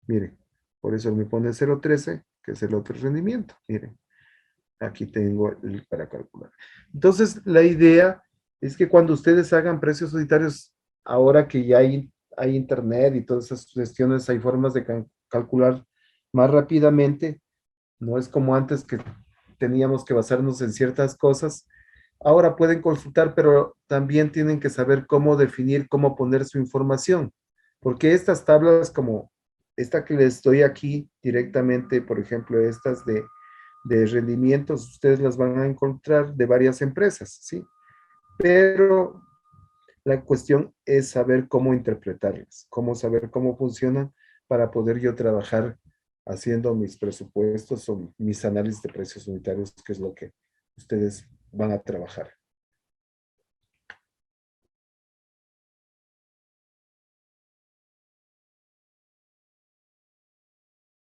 Speaker 1: Miren, por eso me pone 0.13, que es el otro rendimiento. Miren, aquí tengo el para calcular. Entonces, la idea es que cuando ustedes hagan precios unitarios, ahora que ya hay internet y todas esas cuestiones, hay formas de calcular más rápidamente. No es como antes que teníamos que basarnos en ciertas cosas. Ahora pueden consultar, pero también tienen que saber cómo definir, cómo poner su información. Porque estas tablas como esta que les doy aquí directamente, por ejemplo, estas de rendimientos, ustedes las van a encontrar de varias empresas, ¿sí? Pero la cuestión es saber cómo interpretarlas, cómo saber cómo funcionan para poder yo trabajar haciendo mis presupuestos o mis análisis de precios unitarios, que es lo que ustedes van a trabajar.